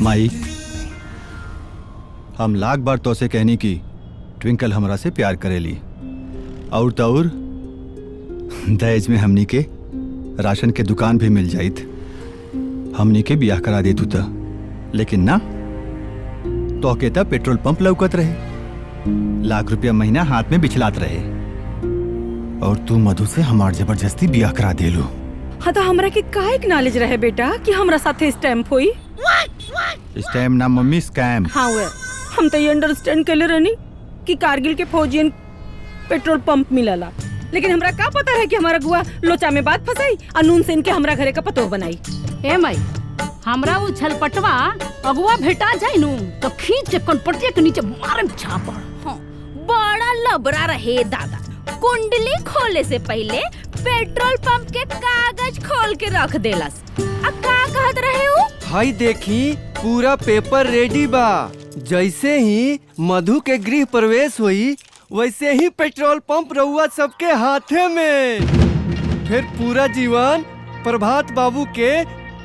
माई, हम लाख बार तो से कहनी की ट्विंकल हमरा से प्यार करेली और तौर दहेज में हमनी के राशन के दुकान भी मिल जाइत, हमनी के ब्याह करा देतू था। लेकिन ना, तो कहता पेट्रोल पंप लौकत रहे, लाख रुपया महीना हाथ में बिछलात रहे, और तू मधु से हमार जबरदस्ती ब्याह करा देलू। हाँ तो हमरा के काहे नॉलेज रहे बेटा कि हमरा साथे स्टैम्प होई? स्टैम्प ना मम्मी, स्कैम। हाँ वे, हम तो ये अंडरस्टैंड कर ले रहनी कि कारगिल के फौजियन पेट्रोल पंप मिलला, लेकिन हमरा का पता है कि हमारा गुआ लोचा में बात फंसाई और नून से इनके हमरा घरे का पतो बनाई। ए माई, हमरा वो छलपटवा अगुआ भेटा जाए नू तो खींच के कनपटिया के नीचे मारम छापड़। हाँ, बड़ा लबरा रहे दादा। कुंडली खोले से पहले पेट्रोल पंप के कागज खोल के रख देलस। आ का कहत रहे उ? हाय देखी, पूरा पेपर रेडी बा। जैसे ही मधु के गृह प्रवेश हुई वैसे ही पेट्रोल पंप रहुआ सबके हाथे में। फिर पूरा जीवन प्रभात बाबू के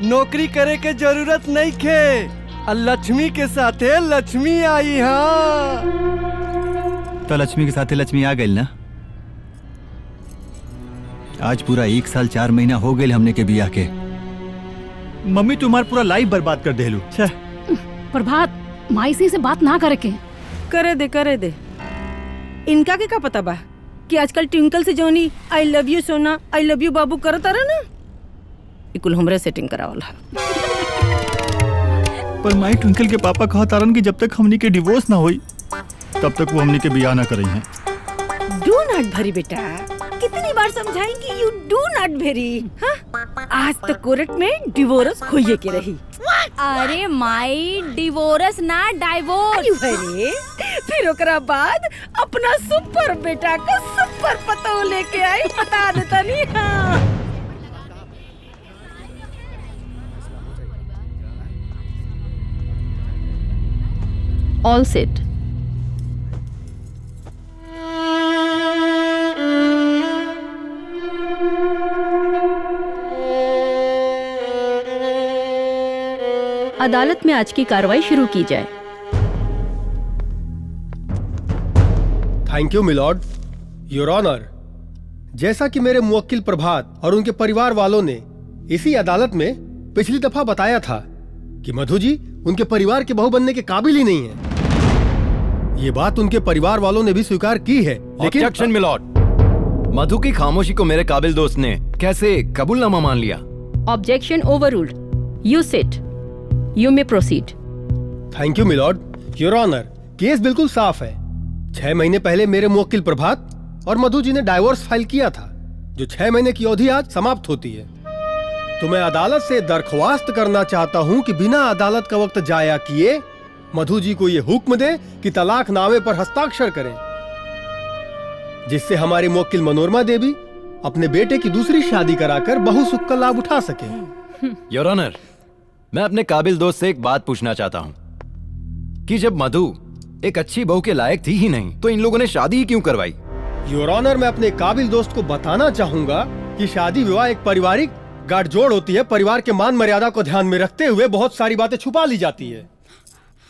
नौकरी करे के जरूरत नहीं खे, और लक्ष्मी के साथे लक्ष्मी आई। हाँ तो लक्ष्मी के साथे लक्ष्मी आ गई ना। आज पूरा 1 साल 4 महीना हो गए हमने के बियाह के। मम्मी तुम्हारा पूरा लाइफ बर्बाद कर देलू। प्रभात, माई से बात ना करे के। करे दे। इनका के का पता बा कि आजकल ट्विंकल से जोनी आई love you Sona, I love you बाबू करत रहा ना, इकुल हमरे सेटिंग करावल है। पर माई ट्विंकल के पापा कहा तारन कि जब तक हमनी के डिवोर्स ना होई तब तक वो हमनी के बियाह ना करई हैं। डू नॉट भरी बेटा, कितनी बार समझाएंगी यू डू नॉट भेरी। हाँ? आज तक कोर्ट में डिवोर्स होइए के रही। अरे माई, डिवोर्स ना डाइवोर्स। अरे फिर ओकरा बाद अपना सुपर बेटा का सुपर पतो लेके आई, बता देता नहीं। हाँ ऑल सेट। अदालत में आज की कार्रवाई शुरू की जाए। Thank you milord, your honour. जैसा कि मेरे मुवक्किल प्रभात और उनके परिवार वालों ने इसी अदालत में पिछली दफा बताया था कि मधु जी उनके परिवार के बहू बनने के काबिल ही नहीं है। ये बात उनके परिवार वालों ने भी स्वीकार की है। लेकिन ऑब्जेक्शन मिलॉर्ड, मधु की खामोशी को मेरे काबिल दोस्त ने कैसे कबूलनामा मान लिया? Objection overruled. You sit. You may proceed. Thank you milord, your honour. Case बिल्कुल साफ है। 6 महीने पहले मेरे मुवक्किल प्रभात और मधु जी ने डाइवोर्स फाइल किया था, जो 6 महीने की अवधि आज समाप्त होती है। तो मैं अदालत से दरख्वास्त करना चाहता हूं कि बिना अदालत का वक्त जाया किए मधु जी को ये हुक्म दे कि तलाकनामे पर हस्ताक्षर करें, जिससे हमारी मुवक्किल मनोरमा देवी अपने बेटे की दूसरी शादी कराकर बहु सुख का लाभ उठा सके। योर ऑनर, मैं अपने काबिल दोस्त से एक बात पूछना चाहता हूँ कि जब मधु एक अच्छी बहू के लायक थी ही नहीं तो इन लोगों ने शादी ही क्यों करवाई? योर ऑनर, मैं अपने काबिल दोस्त को बताना चाहूंगा कि शादी विवाह एक पारिवारिक गाठजोड़ होती है। परिवार के मान मर्यादा को ध्यान में रखते हुए बहुत सारी बातें छुपा ली जाती है।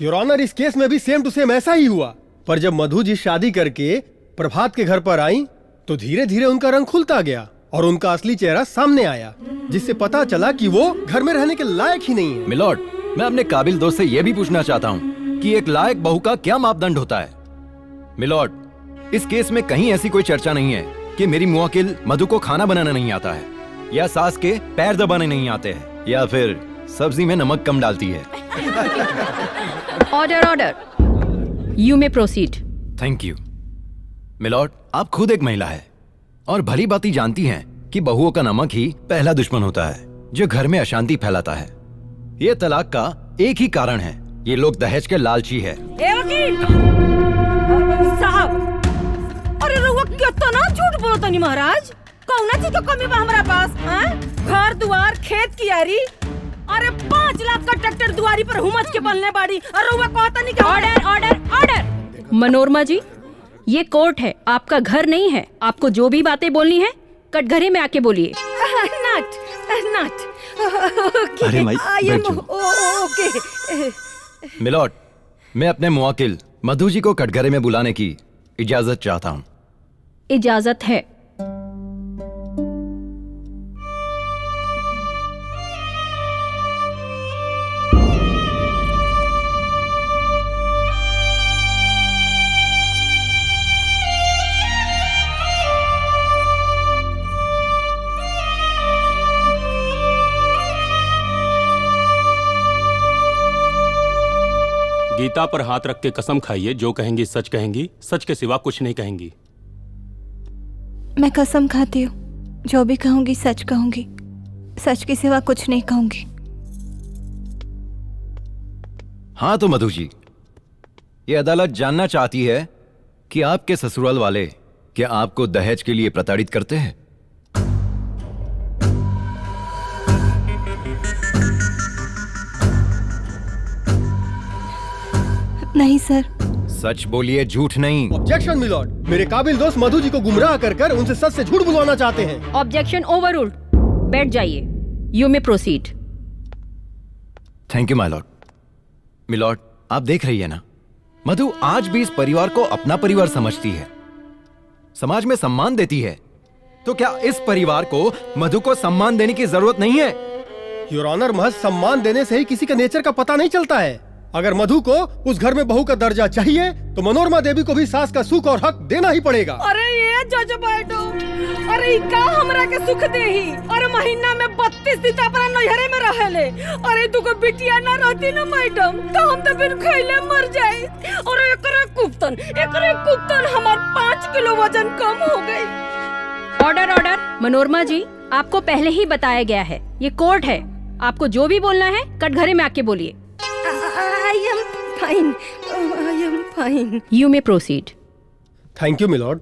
योर ऑनर, इस केस में भी सेम टू सेम ऐसा ही हुआ। पर जब मधु जी शादी करके प्रभात के घर पर आई तो धीरे धीरे उनका रंग खुलता गया और उनका असली चेहरा सामने आया, जिससे पता चला कि वो घर में रहने के लायक ही नहीं है। मिलॉर्ड, मैं अपने काबिल दोस्त से यह भी पूछना चाहता हूँ कि एक लायक बहू का क्या मापदंड होता है? मिलॉर्ड, इस केस में कहीं ऐसी कोई चर्चा नहीं है कि मेरी मुवक्किल मधु को खाना बनाना नहीं आता है, या सास के पैर दबाने नहीं आते हैं, या फिर सब्जी में नमक कम डालती है। Order order. You may proceed. Thank you. Milord, आप खुद एक महिला है और भली बात जानती हैं कि बहुओं का नमक ही पहला दुश्मन होता है जो घर में अशांति फैलाता है। ये तलाक का एक ही कारण है, ये लोग दहेज के लालची है। साहब, अरे रउआ कितना झूठ बोलत नहीं महाराज। कौना चीज का कमी बा हमरा पास? घर दुआर खेत कियारी, अरे 5 लाख का ट्रैक्टर दुआरी पर हुमच के बनने बाड़ी और रउआ कहता नहीं कि ऑर्डर ऑर्डर ऑर्डर। मनोरमा जी, ये कोर्ट है, आपका घर नहीं है। आपको जो भी बातें बोलनी है कटघरे में आके बोलिए। नट ओके अरे माई, आई एम बैठ जाओ। ओके। मिलॉर्ड, मैं अपने मुवक्किल मधु जी को कटघरे में बुलाने की इजाजत चाहता हूँ। इजाजत है। गीता पर हाथ रख के कसम खाइए, जो कहेंगी सच कहेंगी, सच के सिवा कुछ नहीं कहेंगी। मैं कसम खाती हूँ, जो भी कहूंगी सच कहूंगी, सच के सिवा कुछ नहीं कहूंगी। हाँ तो मधु जी, ये अदालत जानना चाहती है कि आपके ससुराल वाले क्या आपको दहेज के लिए प्रताड़ित करते हैं? नहीं सर। सच बोलिए, झूठ नहीं। ऑब्जेक्शन मिलॉर्ड, मेरे काबिल दोस्त मधु जी को गुमराह कर कर उनसे सच से झूठ बुलवाना चाहते हैं। Objection overruled. बैठ जाइए। You may proceed. Thank you my lord. Milord, आप देख रही है ना, मधु आज भी इस परिवार को अपना परिवार समझती है, समाज में सम्मान देती है। तो क्या इस परिवार को मधु को सम्मान देने की जरूरत नहीं है? योर ऑनर, महज सम्मान देने से ही किसी का नेचर का पता नहीं चलता है। अगर मधु को उस घर में बहू का दर्जा चाहिए तो मनोरमा देवी को भी सास का सुख और हक देना ही पड़ेगा। अरे ये जज बैठो, अरे का हमरा के सुख दे ही, अरे महीना में 32 दिन अपना नैहरे में रहेले। अरे तू को बिटिया ना रहती ना मैडम, तो हम तो बिन खइले मर जाए। और एकरे कुप्तन हमार 5 किलो वजन कम हो गई। Order order. मनोरमा जी, आपको पहले ही बताया गया है, ये कोर्ट है। आपको जो भी बोलना है कटघरे में आके बोलिए। I am fine. You may proceed. Thank you milord.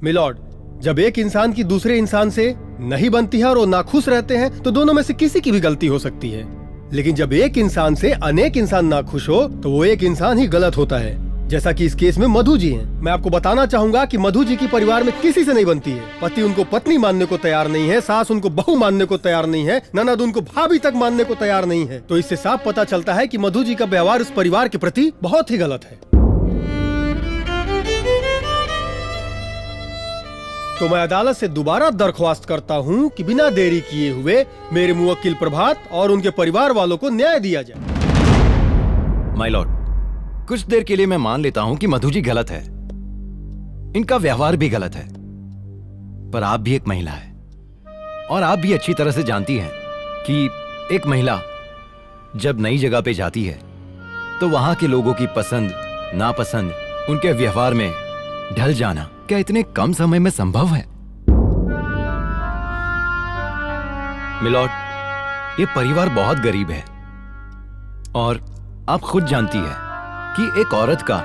Milord, जब एक इंसान की दूसरे इंसान से नहीं बनती है और वो नाखुश रहते हैं तो दोनों में से किसी की भी गलती हो सकती है। लेकिन जब एक इंसान से अनेक इंसान नाखुश हो तो वो एक इंसान ही गलत होता है, जैसा कि इस केस में मधु जी हैं। मैं आपको बताना चाहूंगा कि मधु जी की परिवार में किसी से नहीं बनती है। पति उनको पत्नी मानने को तैयार नहीं है, सास उनको बहू मानने को तैयार नहीं है, ननद उनको भाभी तक मानने को तैयार नहीं है। तो इससे साफ पता चलता है कि मधु जी का व्यवहार उस परिवार के प्रति बहुत ही गलत है। तो मैं अदालत से दोबारा दरख्वास्त करता हूं कि बिना देरी किए हुए मेरे मुवक्किल प्रभात और उनके परिवार वालों को न्याय दिया जाए। माय लॉर्ड, कुछ देर के लिए मैं मान लेता हूं कि मधु जी गलत है, इनका व्यवहार भी गलत है, पर आप भी एक महिला है और आप भी अच्छी तरह से जानती हैं कि एक महिला जब नई जगह पे जाती है तो वहां के लोगों की पसंद नापसंद, उनके व्यवहार में ढल जाना क्या इतने कम समय में संभव है? मिलॉर्ड, ये परिवार बहुत गरीब है और आप खुद जानती है कि एक औरत का,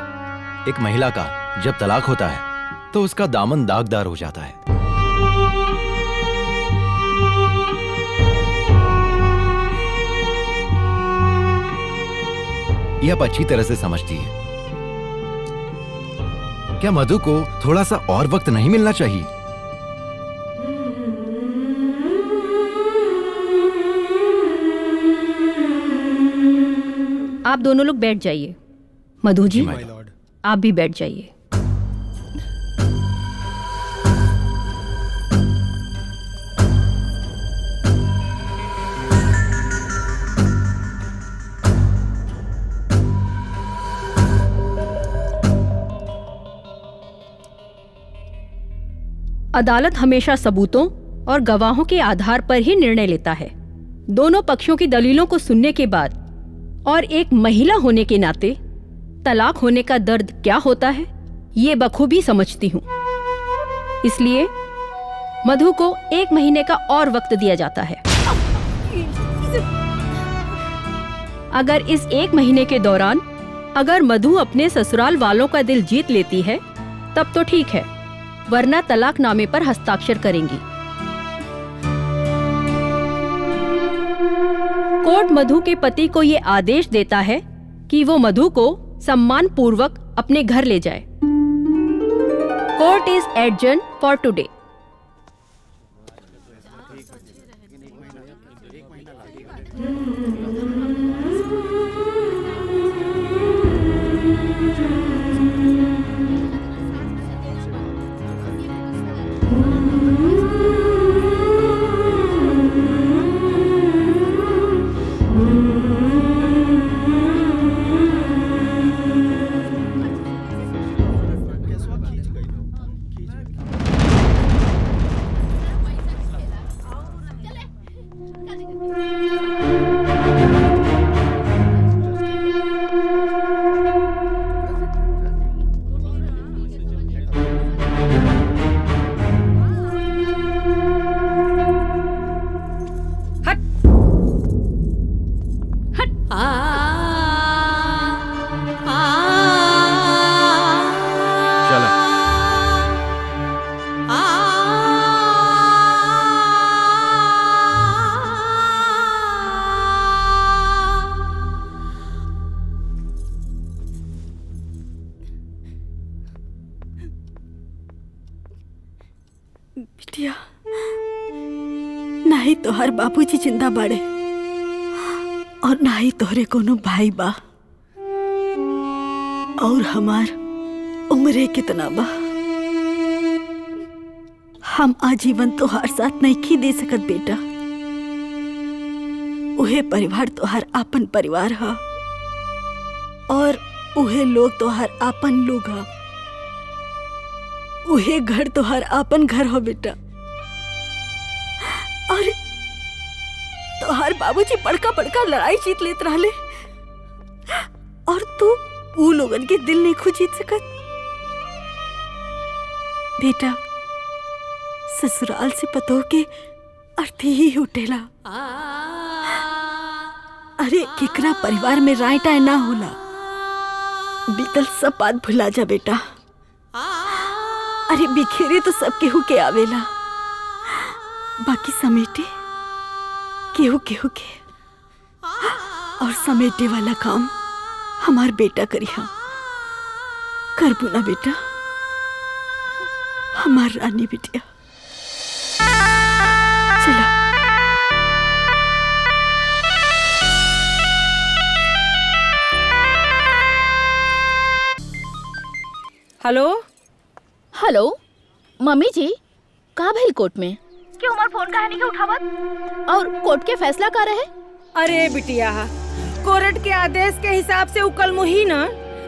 एक महिला का जब तलाक होता है तो उसका दामन दागदार हो जाता है। यह आप अच्छी तरह से समझती है। क्या मधु को थोड़ा सा और वक्त नहीं मिलना चाहिए? आप दोनों लोग बैठ जाइए। मधु जी, माय लॉर्ड। आप भी बैठ जाइए। अदालत हमेशा सबूतों और गवाहों के आधार पर ही निर्णय लेता है। दोनों पक्षों की दलीलों को सुनने के बाद और एक महिला होने के नाते तलाक होने का दर्द क्या होता है ये बखूबी समझती हूँ। इसलिए मधु को 1 महीने का और वक्त दिया जाता है। अगर इस 1 महीने के दौरान अगर मधु अपने ससुराल वालों का दिल जीत लेती है तब तो ठीक है, वरना तलाकनामे पर हस्ताक्षर करेंगी। कोर्ट मधु के पति को ये आदेश देता है कि वो मधु को सम्मान पूर्वक अपने घर ले जाए। Court is adjourn for today. बिटिया, ना ही तोहर बाबूजी जिंदा बाड़े और ना ही तोहरे कोनो भाई बा, और हमार उम्र कितना बा। हम आजीवन तोहार साथ नहीं खी दे सकत बेटा। उहे परिवार तोहार आपन परिवार हा और उहे लोग तोहार आपन लोग हा। उहे घर तोहार आपन घर हो बेटा। और तोहार बाबूजी बड़का बड़का लड़ाई जीत लेत रहले और तू ऊ लोगन के दिल नहीं खो जीत सकत। बेटा, ससुराल से पतो के अर्थी ही उठेला। अरे केकरा परिवार में राय टाय ना होला। बीतल सब बात भुला जा बेटा। अरे बिखेरे तो सब केहू के आवेला, बाकी समेटे केहू केहू के, और समेटे वाला काम हमार बेटा करिहा। करबू ना बेटा, हमार रानी बिटिया। चला। हेलो हेलो मम्मी जी, का भइल कोर्ट में? क्यों हमार फोन काहे नहीं के उठावत? और कोर्ट के फैसला का रहे? अरे बिटिया, कोर्ट के आदेश के हिसाब से उकल मुही ना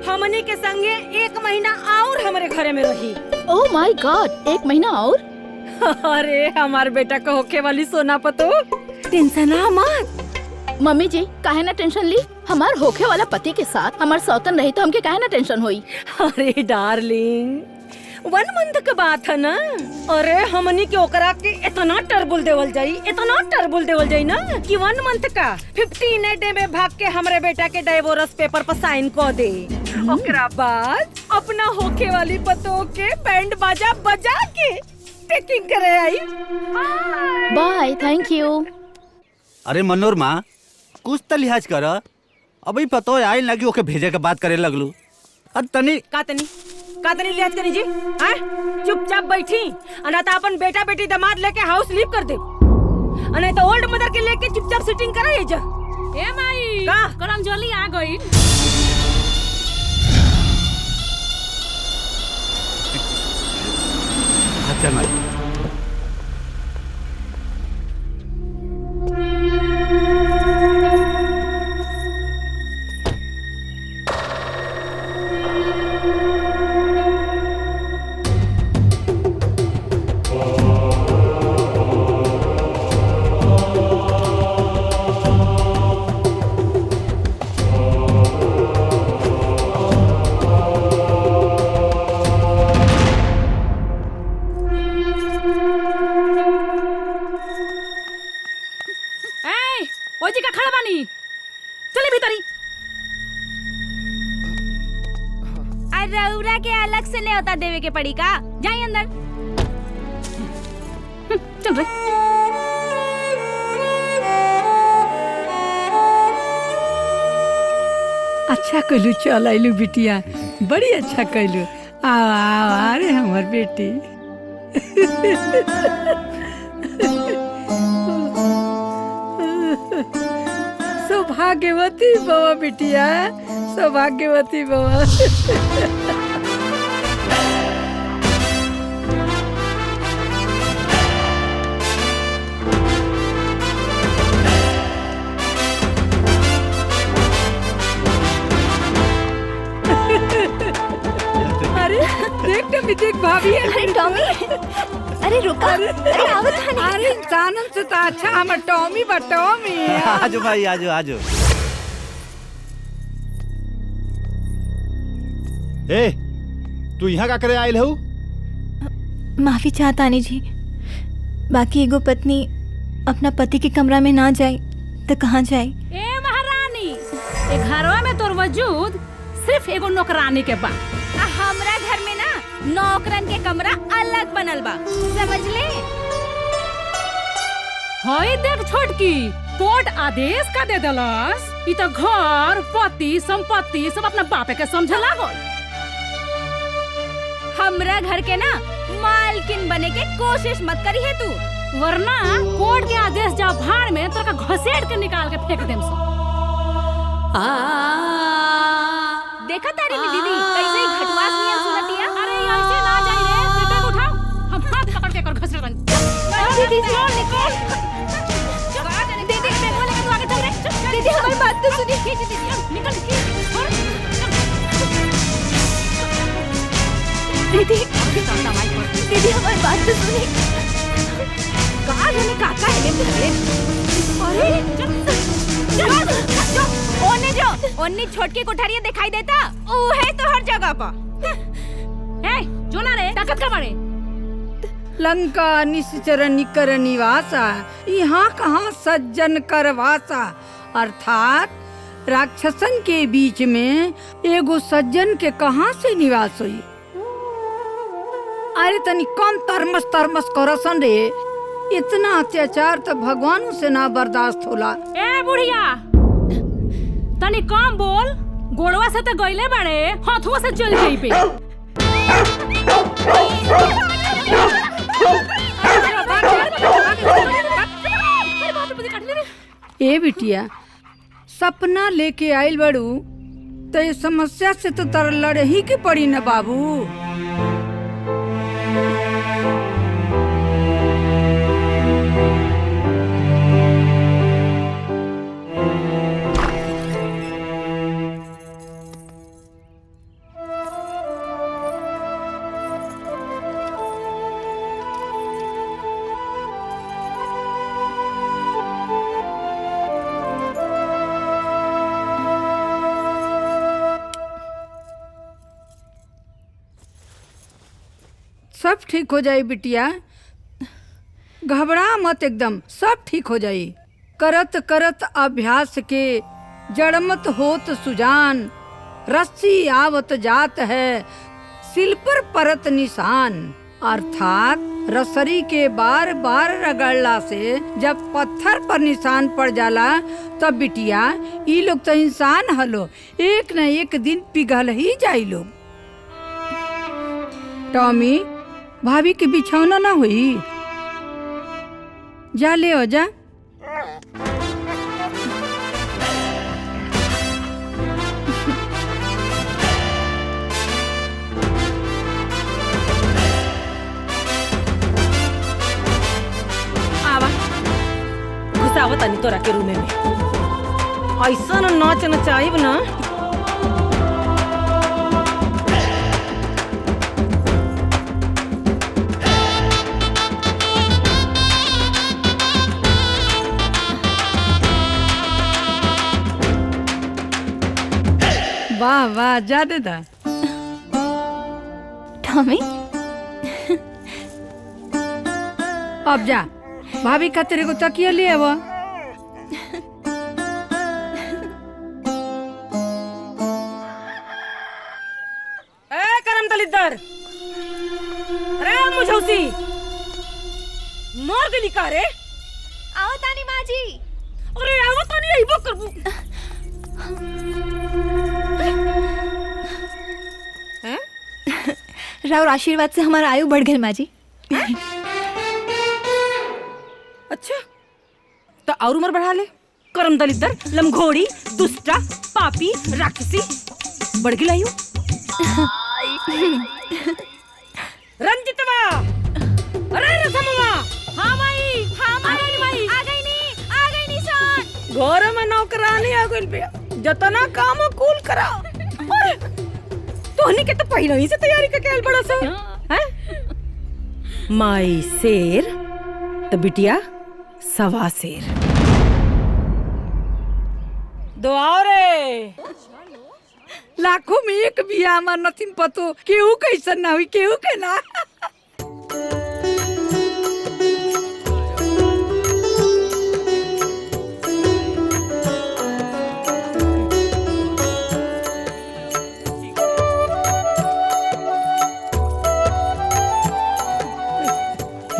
हमनी के संगे 1 महीना और हमारे घरे में रही। ओह माय गॉड, 1 महीना और? अरे हमार बेटा को होके वाली सोना पतो, टेंशन ना मत। मम्मी जी काहे ना टेंशन ली, हमार होखे वाला पति के साथ हमार सौतन रही तो हमके काहे ना टेंशन होई। अरे डार्लिंग, 1 मंथ का बात है ना। अरे हमनी के ओकरा के इतना टर्बुल देवल जाई, इतना टर्बुल देवल जाई ना कि 1 मंथ का 15 डे में भाग के हमरे बेटा के डाइवोर्स पेपर पर साइन कर दे। ओकरा बाद अपना होखे वाली पतो के बैंड बाजा बजा के टेकिंग करे आई। By, thank you. अरे मनोरमा, कुछ तो लिहाज कर। अभी पतो आई लगी ओके भेजे के बात करे लगलू। अरे तनी का तनी लिहाज करी जी? हाँ? चुपचाप बैठी, अना तो अपन बेटा बेटी दामाद लेके हाउस लीव कर दे, अने तो ओल्ड मदर के लेके चुपचाप सिटिंग करा जा। ए माई, का करमजोली आ गई। अच्छा माई। ओजी का खड़ा बानी, चली भीतरी। रउरा के अलग से न्योता देवे के पड़ी का? जाई अंदर। चल रे। अच्छा कहलू, चल आइलू बिटिया, बड़ी अच्छा कहलू। आओ आओ, अरे हमार बेटी। सौभाग्यवती बवा बिटिया, सौभाग्यवती बवा। अरे देख टमी, देख भाभी। अरे टॉमी, अरे रुका, अरे आवत हनी। अरे इंसानन से तो अच्छा हमर टॉमी बा, टॉमी। आजो भाई, आजो आजो। ए, तू यहाँ का करे आयल हो? माफी चाहतानी जी, बाकी एगो पत्नी अपना पति के कमरा में ना जाए तो कहाँ जाए? ए महारानी, ए घरवा में तोर वजूद सिर्फ एगो नौकरानी के बा। हमरा घर में ना नौकरन के कमरा अलग बनल बा, समझ ले। होई देख छोटकी, कोर्ट आदेश का दे दलस। ई तो घर, पति, संपत्ति सब अपना बापे के समझे लागल। हमरा घर के ना मालकिन बने के कोशिश मत करी है तू, वरना कोर्ट के आदेश जा भाड़ में तोरा घसेट के निकाल के फेंक देम सो। देखा तारी में दीदी कैसे ही घटवास नियन सुनतिया। अरे ऐसे ना जाई रे, बेटा को उठाओ, हम हाथ पकड़ के कर घसरे रंग। दीदी निकल। दीदी मैं बोले कि तू आगे चल रे। दीदी हमारी बात तो सुनिए। खींच दीदी, निकल दीदी, दीदी हमारी बात तो सुनिए। कहाँ जाने काका है मेरे। अरे चल ओने जो ओन्नी छोटकी कोठारियां दिखाई देता, वो है तो हर जगह पर। ए जो ना रे, ताकत का मारे। लंका निश्चर निकर निवासा, यहाँ कहाँ सज्जन कर वासा। अर्थात राक्षसन के बीच में एगो सज्जन के कहाँ से निवास हुई। अरे तनी कम तरमस तरमस करसन रे, इतना अत्याचार तो भगवान से ना बर्दाश्त होला। ए बुढ़िया, तनी कम बोल, गोड़वा से तो गईले बड़े, हाथवा से चल जाई पे। ए बिटिया, सपना लेके आइल बड़ू तो ये समस्या से तो तर लड़े ही के पड़ी न बाबू। सब ठीक हो जाई बिटिया, घबरा मत, एकदम सब ठीक हो जाई। करत करत अभ्यास के जड़मत होत सुजान, रस्सी आवत जात है सिल पर परत निशान। अर्थात रसरी के बार बार रगड़ला से जब पत्थर पर निशान पड़ जाला तब बिटिया ई लोग तो इंसान हलो, एक न एक दिन पिघल ही जाई लोग। टॉमी, भाभी के बिछौना ना हुई, जा ले हो जा। आवा घुसावत तनी तोरा के रूमे में, ऐसा न नाच नचाइब ना। वाह वाह, जा दे दा। टॉमी, अब जा, भाभी खातिर एगो तकिया ले आवा। ए करम दलिद्दर, अरे मुझौसी मार गली का रे। आओ तानी माँ जी। अरे आओ तानी, आइबो करबू। राउर आशीर्वाद से हमारा आयु बढ़ गई माँ जी। अच्छा, तो और उम्र बढ़ा ले, करम दलिदर लमघोड़ी दुष्टा पापी राक्षसी बढ़ गिलाई हो रंजितवा अरे रसमवा हाँ माई आ गई नी सन घर में नौकरानी आ गइल बे जतना काम हो कुल करा तोहनी के तो पहले ही से तैयारी करके आइल बड़ा सा हैं माई शेर तो बिटिया सवा शेर दुआओ रे लाखों में एक भी हमार नथिन पतो केहू कैसन ना हुई केहू के ना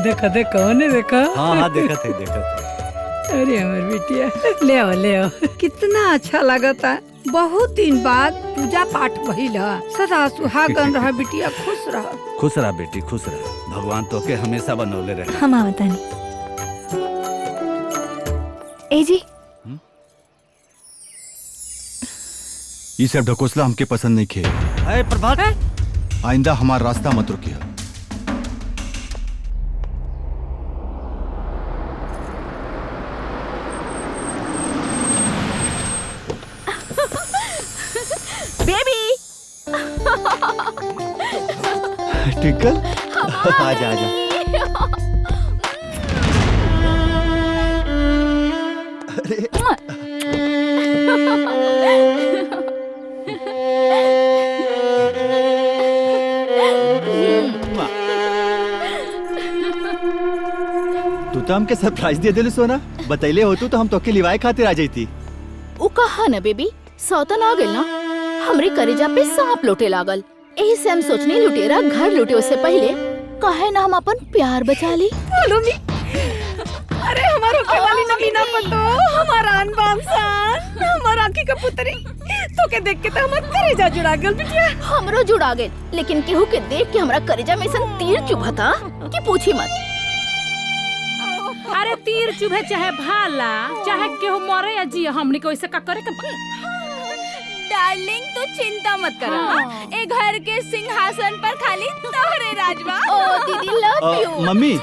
देखा देखा ने देखा हाँ देखा थे अरे हमार बिटिया ले आओ कितना अच्छा लगता बहुत दिन बाद पूजा पाठ भइल सदा सुहागन रहा बिटिया खुश रहा बेटी खुश रह भगवान तो के हमेशा बनौले रहे हम आवतानी ए जी ये सब ढकोसला हमके पसंद नहीं खे अरे प्रभात आइंदा हमारा रास्ता मत रुकिए टिकल आजा आजा तू तो हमके सरप्राइज दे दिल सोना बतैले हो तू तो हम तोके लिवाए खातिर आ जाती उ कहा न बेबी सौतन आ गइल ना हमरे करेजा पे सांप लोटे लागल एही से हम सोचनी लुटेरा घर लुटे उससे पहले कहे ना हम अपन प्यार बचा ली अरे हमारो के वाली नमीना पतो हमारा अनबान सान हमारा आँखी का पुतरी तो के देख के तो हमार करेजा जुड़ा गल बिटिया हमरो जुड़ा गए लेकिन केहू के देख के हमरा करेजा में सन तीर चुभता कि पूछी मत अरे तीर चुभे चाहे भाला चाहे केहू मरे या जिए हमनी को ऐसे का करे के डार्लिंग तू चिंता मत कर ए घर के सिंहासन पर खाली तोहरे राजवा ओ दीदी लव यू मम्मी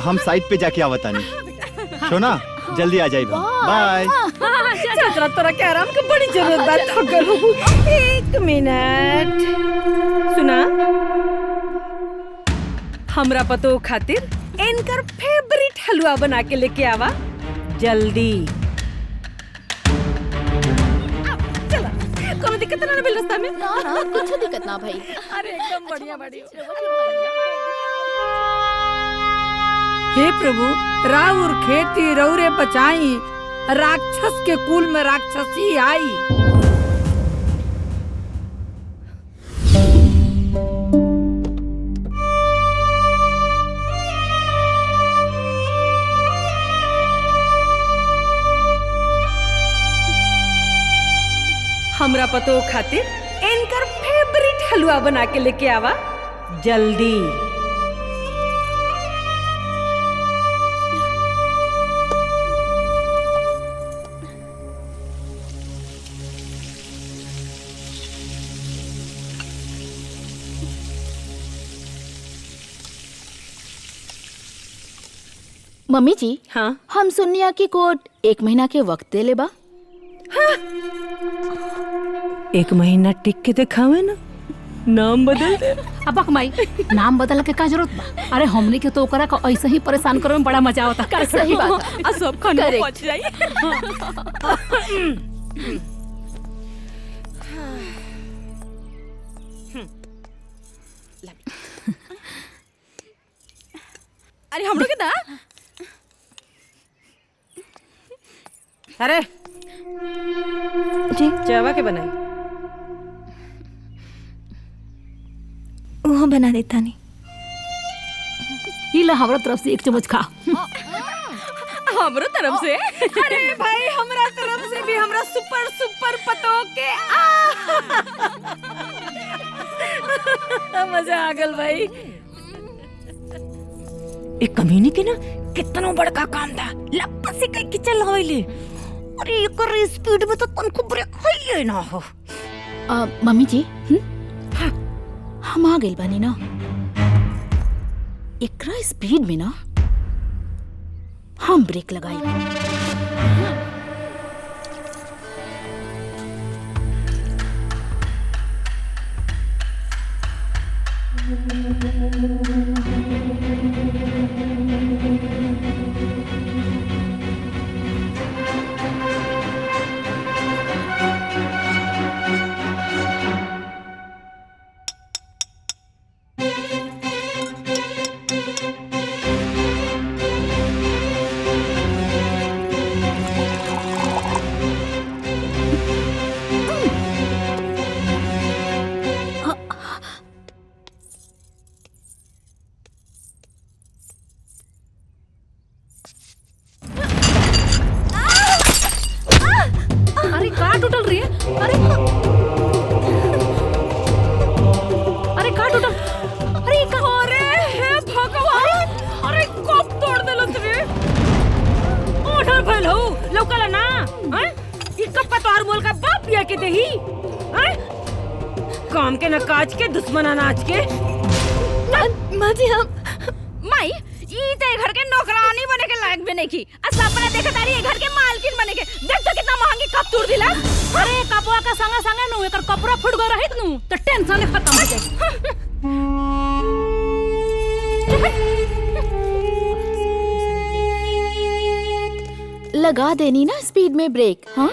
हम साइड पे जाके आवतानी सोना जल्दी आ जाइए बाय चल तोरा के आराम के बड़ी जरूरत बा थकल हो एक मिनट सुना हमरा पतो खातिर इनकर फेवरेट हलवा बना के लेके आवा जल्दी कोनो दिक्कत ना मिल रास्ता में ना ना कुछ दिक्कत ना भाई अरे एकदम बढ़िया बढ़िया हे प्रभु राउर खेती रौरे बचाई राक्षस के कुल में राक्षसी आई हमरा पतो खातिर इनकर फेवरेट हलवा बना के लेके आवा जल्दी मम्मी जी हाँ हम सुनिया की कोर्ट 1 महीना के वक्त दे ले बा हाँ? 1 महीना टिक के दिखावे ना नाम बदल दे अबक माई नाम बदल के का जरूरत बा अरे हमनी के तो ओकरा को ऐसे ही परेशान करे में बड़ा मजा आवता सही बात आ सब खाना पहुंच जाई अरे हम लोग के दा अरे जी चावा के बनाई वो बना देता नहीं इला हमरा तरफ से 1 चम्मच खा हमरो तरफ से अरे भाई हमरा तरफ से भी हमरा सुपर सुपर पतो के मजा आ गल भाई एक कमीनी के ना कितना बड़का काम था लपस से कई चल होइले अरे एकर स्पीड में तो तनको ब्रेक है ना हो। मम्मी जी हम आ गइल बानी ना, एकरा स्पीड में ना हम ब्रेक लगाई। अरे कार टूटल रही है। अरे अरे कार टूटल। अरे हे भगवान, अरे कब तोड़ देलत रे। ऑर्डर भइल हो लौकला ना। हैं ई कप्पा तोहर मोल का बाप बिया के देही। हैं काम के न काज के दुश्मन अनाज के। माँ जी हम माई ई ते घर के नौकरानी बने के लायक भी नहीं की। आ सपना देखत तारी घर के मालकिन बने के। देख तो कितना महंगी कप तोड़ दिला। अरे कपवा का संगे संगे नु एकर कपड़ा फुट गए रहित नु तो टेंशन खत्म हो जाए। लगा देनी ना स्पीड में ब्रेक। हाँ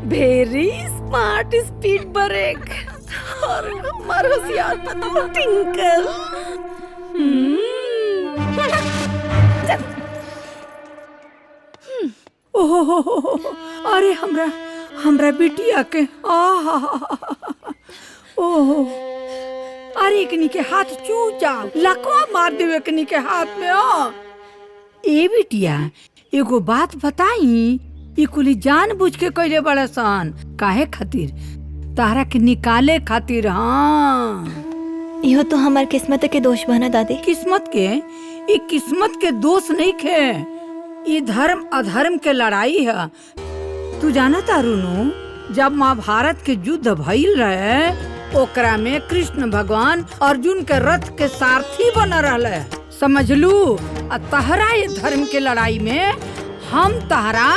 वेरी स्मार्ट स्पीड ब्रेक। और हमार होशियार तो टिंकल। ओहो, अरे हमरा बिटिया के ओहो, अरे एकनी के हाथ चूचा लकवा मार देवे एकनी के हाथ में। ए बिटिया एगो बात बताई, ई कुली जान बुझ के कइले बड़ा सन। काहे खातिर? तारा के निकाले खातिर। हाँ इहो तो हमार किस्मत के दोष बना दादी। किस्मत के? ई किस्मत के दोष नहीं खे, ई धर्म अधर्म के लड़ाई है। तू जाना तारुनु, जब महाभारत के युद्ध भइल रहे ओकरा में कृष्ण भगवान अर्जुन के रथ के सारथी बन रहे। समझ लू, तहरा ये धर्म के लड़ाई में हम तहरा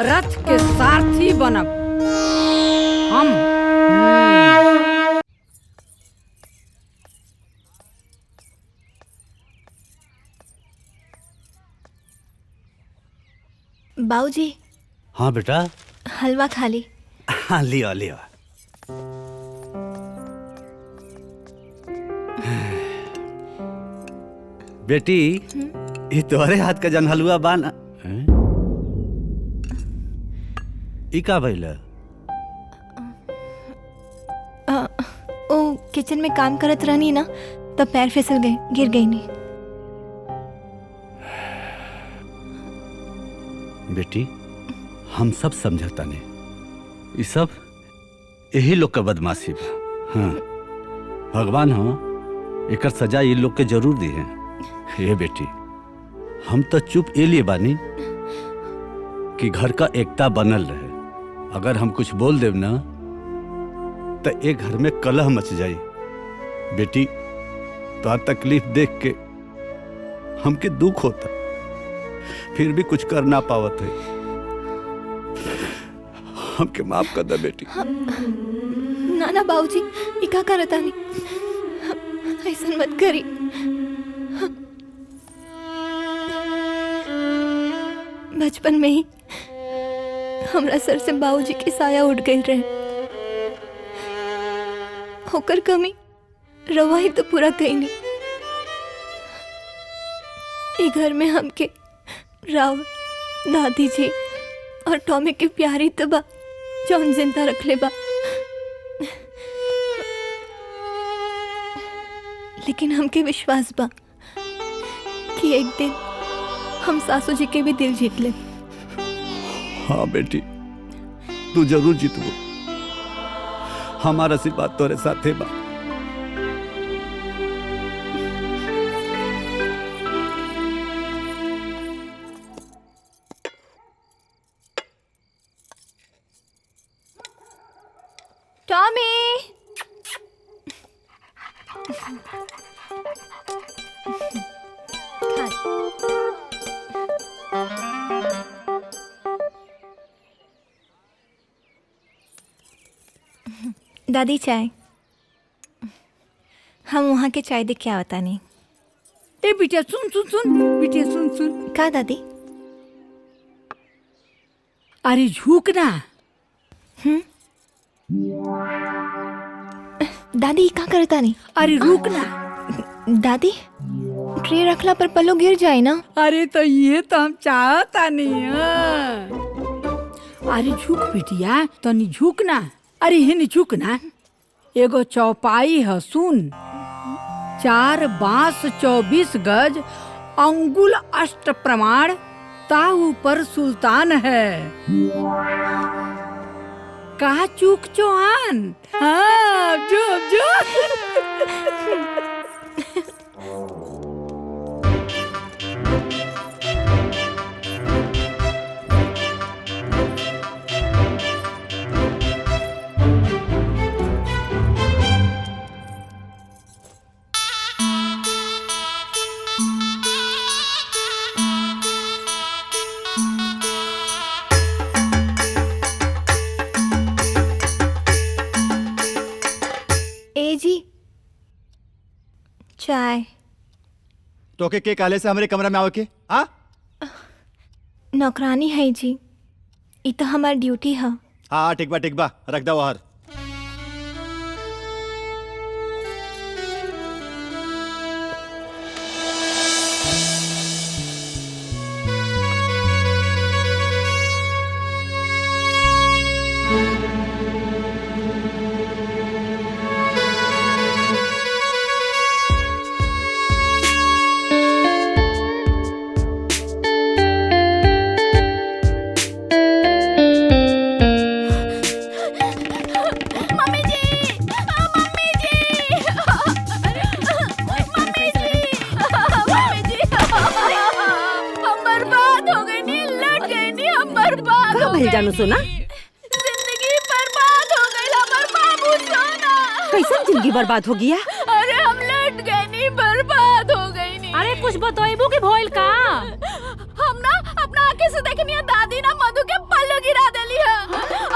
रथ के सारथी बनब। हम बाऊजी हाँ बेटा। हलवा खा ली। हाँ लिया लिया। बेटी ये तोहरे हाथ का जन हलवा बाना। ई का भइल? ओ किचन में काम करत रहनी ना, तब पैर फिसल गए, गिर गई नहीं। बेटी हम सब समझता नहीं, ये सब यही लोग का बदमाशी बा। हाँ भगवान हो एकर सजा ये लोग के जरूर दी है। ये बेटी हम तो चुप ए लिए बानी कि घर का एकता बनल रहे। अगर हम कुछ बोल देव ना तो एक घर में कलह मच जाई। बेटी तो तकलीफ देख के हमके दुख होता, फिर भी कुछ कर ना पावत है। हमके माफ कर दे बेटी। ना ना बाबूजी, ये का करता नहीं, ऐसा मत करी। बचपन में ही हमरा सर से बाबूजी की साया उठ गई रहे। होकर कमी रवा ही तो पूरा कहीं नहीं। ये घर में हमके राव, दादी जी और टॉमी के प्यारी तबा जौन जिंदा रख ले बा। लेकिन हमके विश्वास बा कि एक दिन हम सासू जी के भी दिल जीत ले। हाँ बेटी तू जरूर जीतबो। हमारा आशीर्वाद तोरे साथे बा। टॉमी। दादी चाय। हम वहाँ के चाय देख के आवता नहीं। ए बिटिया सुन सुन सुन, बिटिया सुन सुन। का दादी? अरे झुक ना। दादी का करता नहीं? अरे रुक ना। दादी ट्रे रखला पर पल्लो गिर जाए ना। अरे तो ये तो हम चाहता नहीं है। अरे झुक बिटिया, तनी झुक ना। अरे हिन झुक ना। एगो चौपाई है सुन। 4 बांस 24 गज, अंगुल अष्ट प्रमाण, ता ऊपर सुल्तान है। कहा चूक चौहान। हाँ जो जो। चाय। तो के काले से हमारे कमरा में आओ के? हाँ नौकरानी है जी, ये तो हमारी ड्यूटी है। हाँ ठीक बा रख दो बाहर। जानू सोना, जिंदगी बर्बाद हो गई हमार बाबू सोना। कैसन जिंदगी बर्बाद हो गया? अरे हम लट गए नी, बर्बाद हो गई नी। अरे कुछ बताइबू कि भइल का? हम ना अपना आंखें से देखनी है, दादी ना मधु के पल्लू गिरा देली है।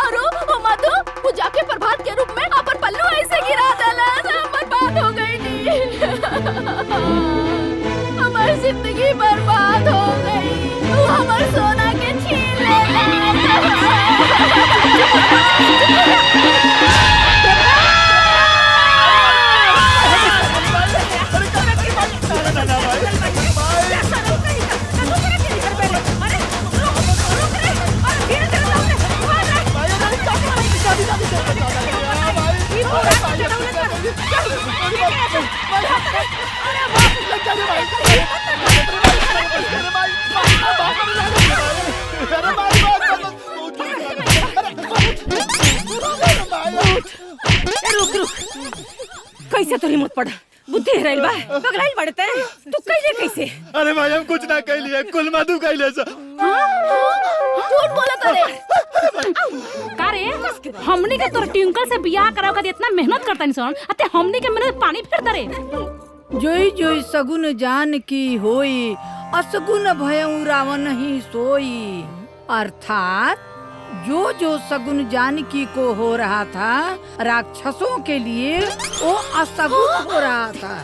और वो मधु पूजा के प्रभात के रूप में अपन पल्लू ऐसे गिरा देला, हम बर्बाद हो गई नी। हमारी जिंदगी बर्बाद हो गई, हमार सोना के छीन लेला। कैसे तोरी मत पड़ा? बुद्धि हेराइल बा, पगलाइल बड़ते। तू कैले कैसे? अरे भाई हम कुछ ना कैलिए, कुल मधु कैले से। झूठ बोला करे। का रे? हमनी के तोर ट्विंकल से बियाह कराव का इतना मेहनत करता निसन, अते हमनी के मेहनत पानी फेर दरे। जोई जोई सगुन जान की होई, असगुन भयउ रावण ही सोई। अर्थात जो जो सगुन जानकी को हो रहा था, राक्षसों के लिए वो असगुन हो रहा था।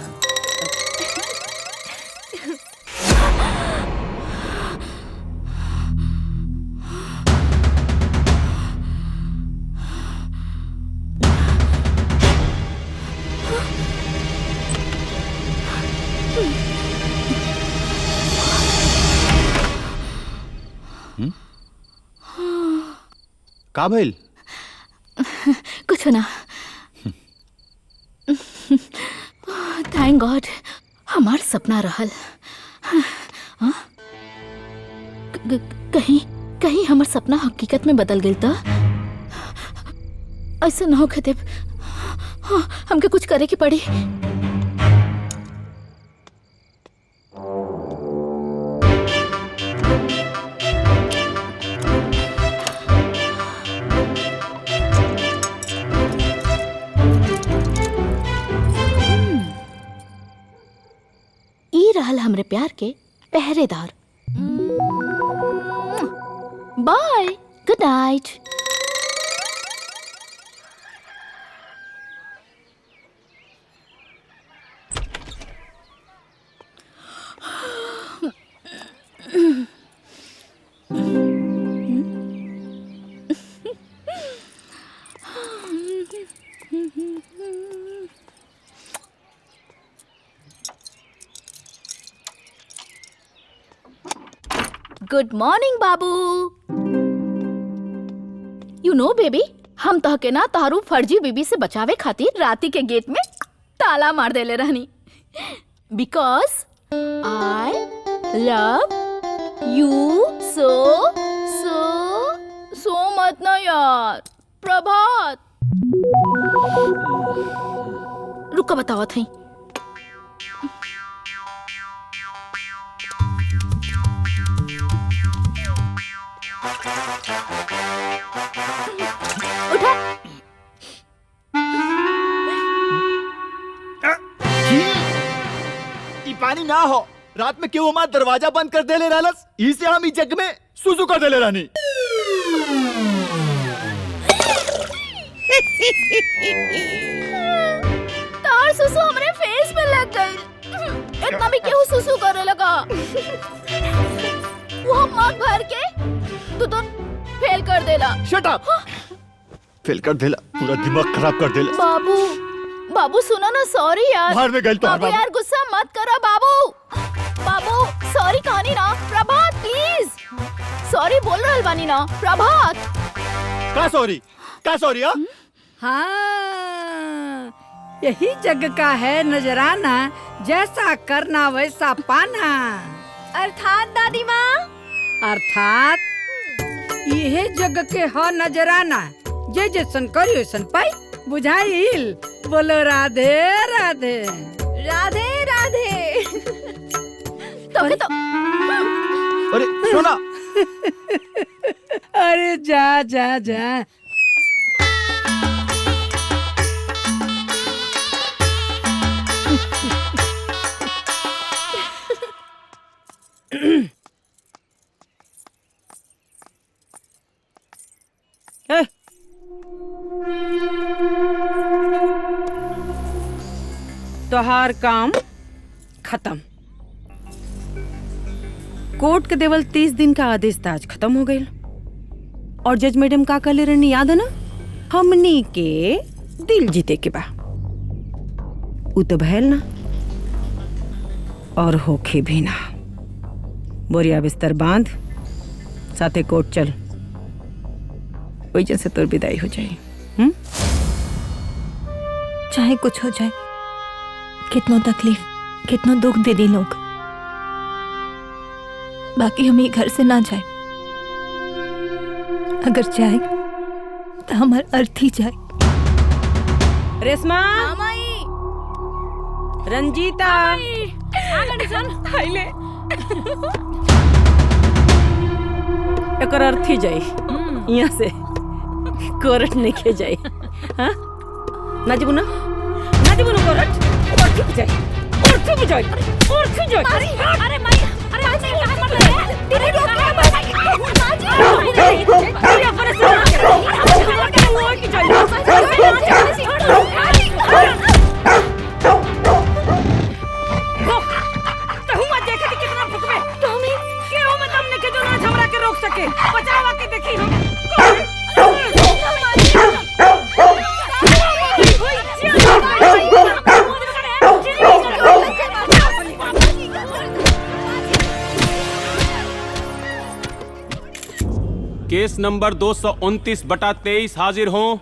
का भइल? कुछ ना। थैंक गॉड हमार सपना रहल। कहीं हमार सपना हकीकत में बदल गई तो ऐसा ना हो खते। हमके कुछ करे की पड़ी। रहल हमरे प्यार के पहरेदार। Bye, good night. Good morning बाबू। यू नो बेबी, हम तहके ना तारू फर्जी बीबी से बचावे खातिर राती के गेट में ताला मार देले रहनी। Because I love you so so so मत ना यार। प्रभात रुका बताओ थी। उठा। ई पानी ना हो। रात में क्यों हमारा दरवाजा बंद कर देले रहलस? इसे हम ई जग में सुसु कर देले रहनी। तार सुसु हमरे फेस पे लग गई। इतना भी क्यों सुसु करे लगा? वो मग भर के तू तो फेल कर देला। Shut up. फेल कर देला, पूरा दिमाग खराब कर देला। बाबू बाबू सुनो ना, सॉरी यार। बाहर में गई तो बाबू यार गुस्सा मत करो बाबू। बाबू सॉरी कहानी ना। प्रभात प्लीज सॉरी बोल रहल बानी ना। प्रभात का सॉरी? का सॉरी? हाँ, यही जग का है नजराना, जैसा करना वैसा पाना। अर्थात दादी माँ? अर्थात यही जग के है नजराना, जे जैसन करी वैसन पाई। बुझाइल? बोलो राधे राधे। राधे राधे। तो अरे सोना। अरे जा जा जा। तोहार काम खत्म। कोर्ट के देवल 30 दिन का आदेश आज खत्म हो गई। और जज मैडम का कहले रहनी याद है ना? हमनी के दिल जीते के बा। उ तो भैल ना, और होखे भी ना। बोरिया बिस्तर बांध, साथे कोर्ट चल। वही से तोर विदाई हो जाए। चाहे कुछ हो जाए, कितनो तकलीफ, कितनो दुख दे दी लोग, बाकी हम ये घर से ना जाए। अगर जाए तो हमारा अर्थ ही जाए। रेशमा, रंजीता, एकर अर्थ ही जाए। यहाँ से कोर्ट नहीं के जाए। हाँ ना जीबू ना, ना जीबू ना कोर्ट। और क्यों जाए? और क्यों जाए? और क्यों जाए? अरे माई, अरे आज ये कहां मर रहे हैं? तेरे रोक के बस। अरे अपने से वो की जाए। तहु मत देखे कि कितना भुकबे। तुम्ही केहू में दम नहीं के जो ना झमरा के रोक सके। बचावा के देखी हम। केस नंबर 229/23 हाजिर हों।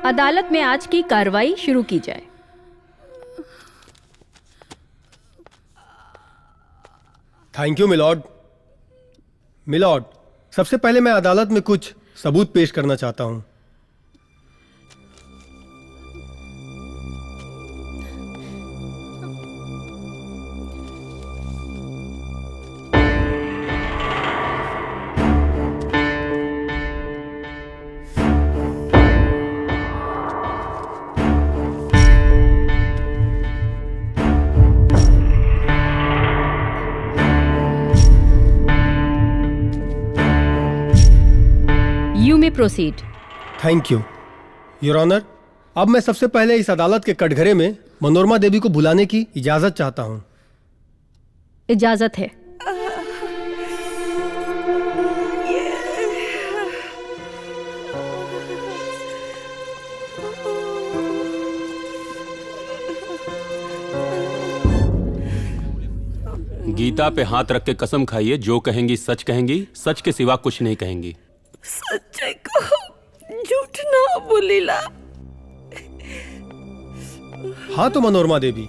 अदालत में आज की कार्रवाई शुरू की जाए। Thank you milord. मिलॉर्ड, सबसे पहले मैं अदालत में कुछ सबूत पेश करना चाहता हूं। may proceed. Thank you your honour. अब मैं सबसे पहले इस अदालत के कटघरे में मनोरमा देवी को बुलाने की इजाजत चाहता हूँ। इजाजत है। गीता पे हाथ रख के कसम खाइए, जो कहेंगी सच कहेंगी, सच के सिवा कुछ नहीं कहेंगी। सच्चाई को झूठ ना बोलीला। हाँ तो मनोरमा देवी,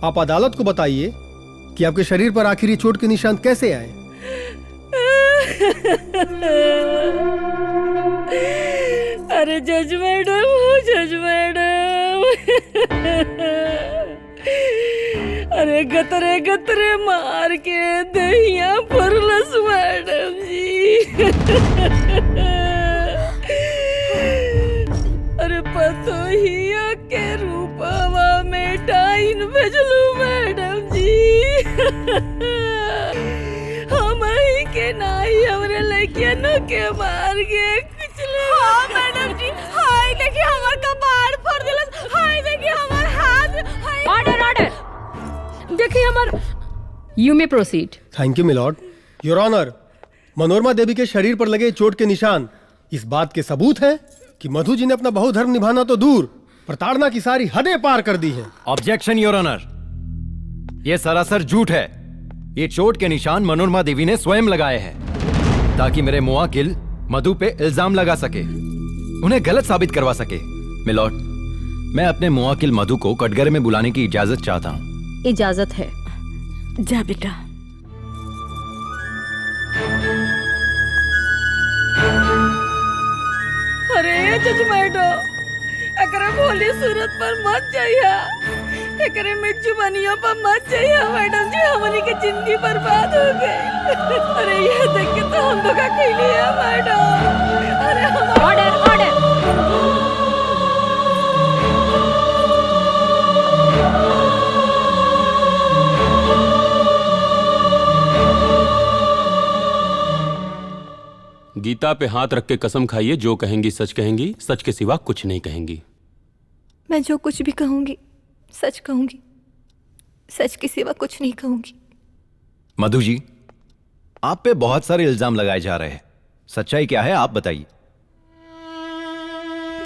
आप अदालत को बताइए कि आपके शरीर पर आखिर ये चोट के निशान कैसे आए। अरे जज मैडम, जज मैडम, अरे गतरे गतरे मार के दहिया फरलस मैडम जी। अरे पतोहिया के रूपवा में टाइन भेजलू मैडम जी। हम ही के नाई हमरे लड़कियन के मार के कुचले। हाँ मैडम जी, हाय देखिए हमार कपार फोड़ दिलस, हाय देखिए हमार हाथ। ऑर्डर ऑर्डर, देखिए हमार। You may proceed. Thank you milord. Your honour, Manorama Devi के शरीर पर लगे चोट के निशान इस बात के सबूत हैं कि मधु जी ने अपना बहुधर्म निभाना तो दूर, प्रताड़ना की सारी हदें पार कर दी हैं। ऑब्जेक्शन योर ऑनर, यह सरासर झूठ है। ये चोट के निशान मनोरमा देवी ने स्वयं लगाए हैं ताकि मेरे मुवक्किल मधु पे इल्जाम लगा सके, उन्हें गलत साबित करवा सके। मिलॉर्ड, मैं अपने मुवक्किल मधु को कटघरे में बुलाने की इजाजत चाहता हूँ। इजाजत है। जा बेटा। अरे जज मैडम, एकरे भोली सूरत पर मत जाइया, एकरे मिर्चू बनिया पर मत जाइया मैडम जी, हमारी की जिंदगी बर्बाद हो गई। अरे ये देख के तो हम धोखा खिली है मैडम। अरे ऑर्डर ऑर्डर। गीता पे हाथ रख के कसम खाइए, जो कहेंगी सच कहेंगी, सच के सिवा कुछ नहीं कहेंगी। मैं जो कुछ भी कहूंगी सच कहूंगी, सच के सिवा कुछ नहीं कहूंगी। मधु जी, आप पे बहुत सारे इल्जाम लगाए जा रहे हैं, सच्चाई क्या है आप बताइए।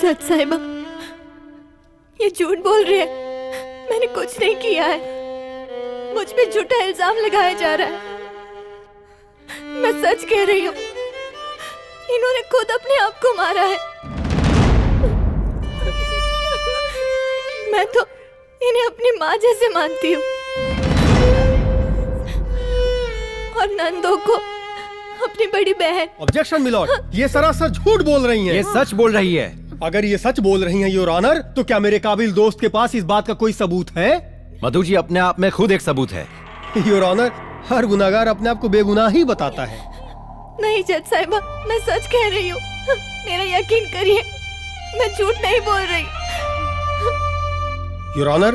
जज साहिबा, ये झूठ बोल रहे हैं, मैंने कुछ नहीं किया है, मुझ पे झूठा इल्जाम लगाया जा रहा है। मैं सच कह रही हूँ, इन्होंने खुद अपने आप को मारा है। मैं तो इन्हें अपनी माँ जैसे मानती हूँ और नंदो को अपनी बड़ी बहन। ऑब्जेक्शन मिलॉर्ड, ये सरासर झूठ बोल रही हैं। ये सच बोल रही है। अगर ये सच बोल रही हैं योर ऑनर, तो क्या मेरे काबिल दोस्त के पास इस बात का कोई सबूत है? मधु जी अपने आप में खुद एक सबूत है। योर ऑनर, हर गुनाहगार अपने आप को बेगुनाह ही बताता है। नहीं जज साहिबा, मैं सच कह रही हूँ, मेरा यकीन करिए, मैं झूठ नहीं बोल रही। योर ऑनर,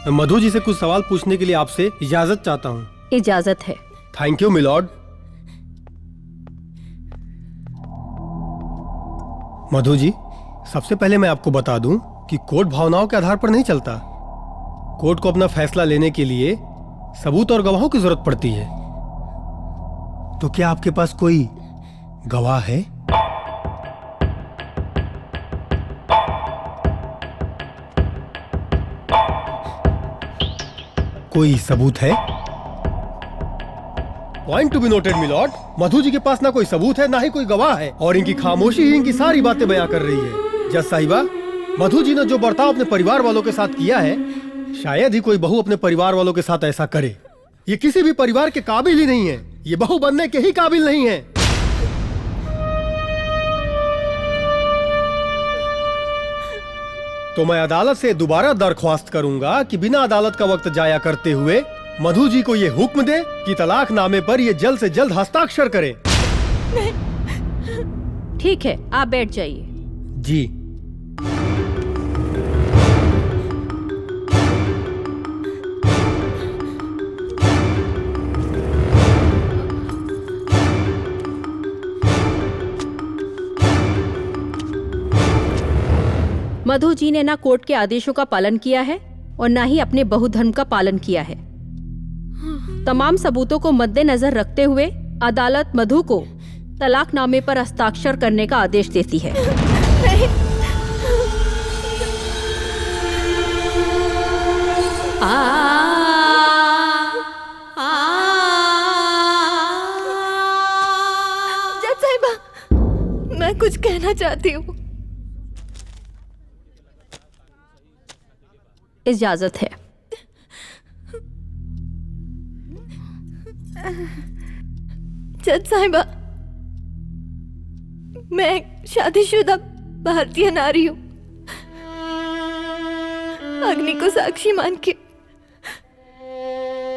मैं मधु जी से कुछ सवाल पूछने के लिए आपसे इजाजत चाहता हूँ। इजाजत है। Thank you milord. मधु जी, सबसे पहले मैं आपको बता दूं कि कोर्ट भावनाओं के आधार पर नहीं चलता। कोर्ट को अपना फैसला लेने के लिए सबूत और गवाहों की जरूरत पड़ती है। तो क्या आपके पास कोई गवाह है? कोई सबूत है? Point to be noted milord, Madhu ji के पास ना कोई सबूत है, ना ही कोई गवाह है, और इनकी खामोशी ही इनकी सारी बातें बयां कर रही है। जज साहिबा, मधु जी ने जो बर्ताव अपने परिवार वालों के साथ किया है, शायद ही कोई बहू अपने परिवार वालों के साथ ऐसा करे। ये किसी भी परिवार के काबिल ही नहीं है, ये बहू बनने के ही काबिल नहीं है। तो मैं अदालत से दोबारा दरख्वास्त करूंगा कि बिना अदालत का वक्त जाया करते हुए मधु जी को ये हुक्म दे कि तलाकनामे पर ये जल्द से जल्द हस्ताक्षर करें। ठीक है, आप बैठ जाइए। जी। मधु जी ने ना कोर्ट के आदेशों का पालन किया है और ना ही अपने बहुधर्म का पालन किया है। तमाम सबूतों को मद्देनजर रखते हुए अदालत मधु को तलाकनामे पर हस्ताक्षर करने का आदेश देती है। जज साहिबा, मैं कुछ कहना चाहती हूँ। इजाजत है। जज साहिबा, मैं एक शादीशुदा भारतीय नारी हूँ। अग्नि को साक्षी मान के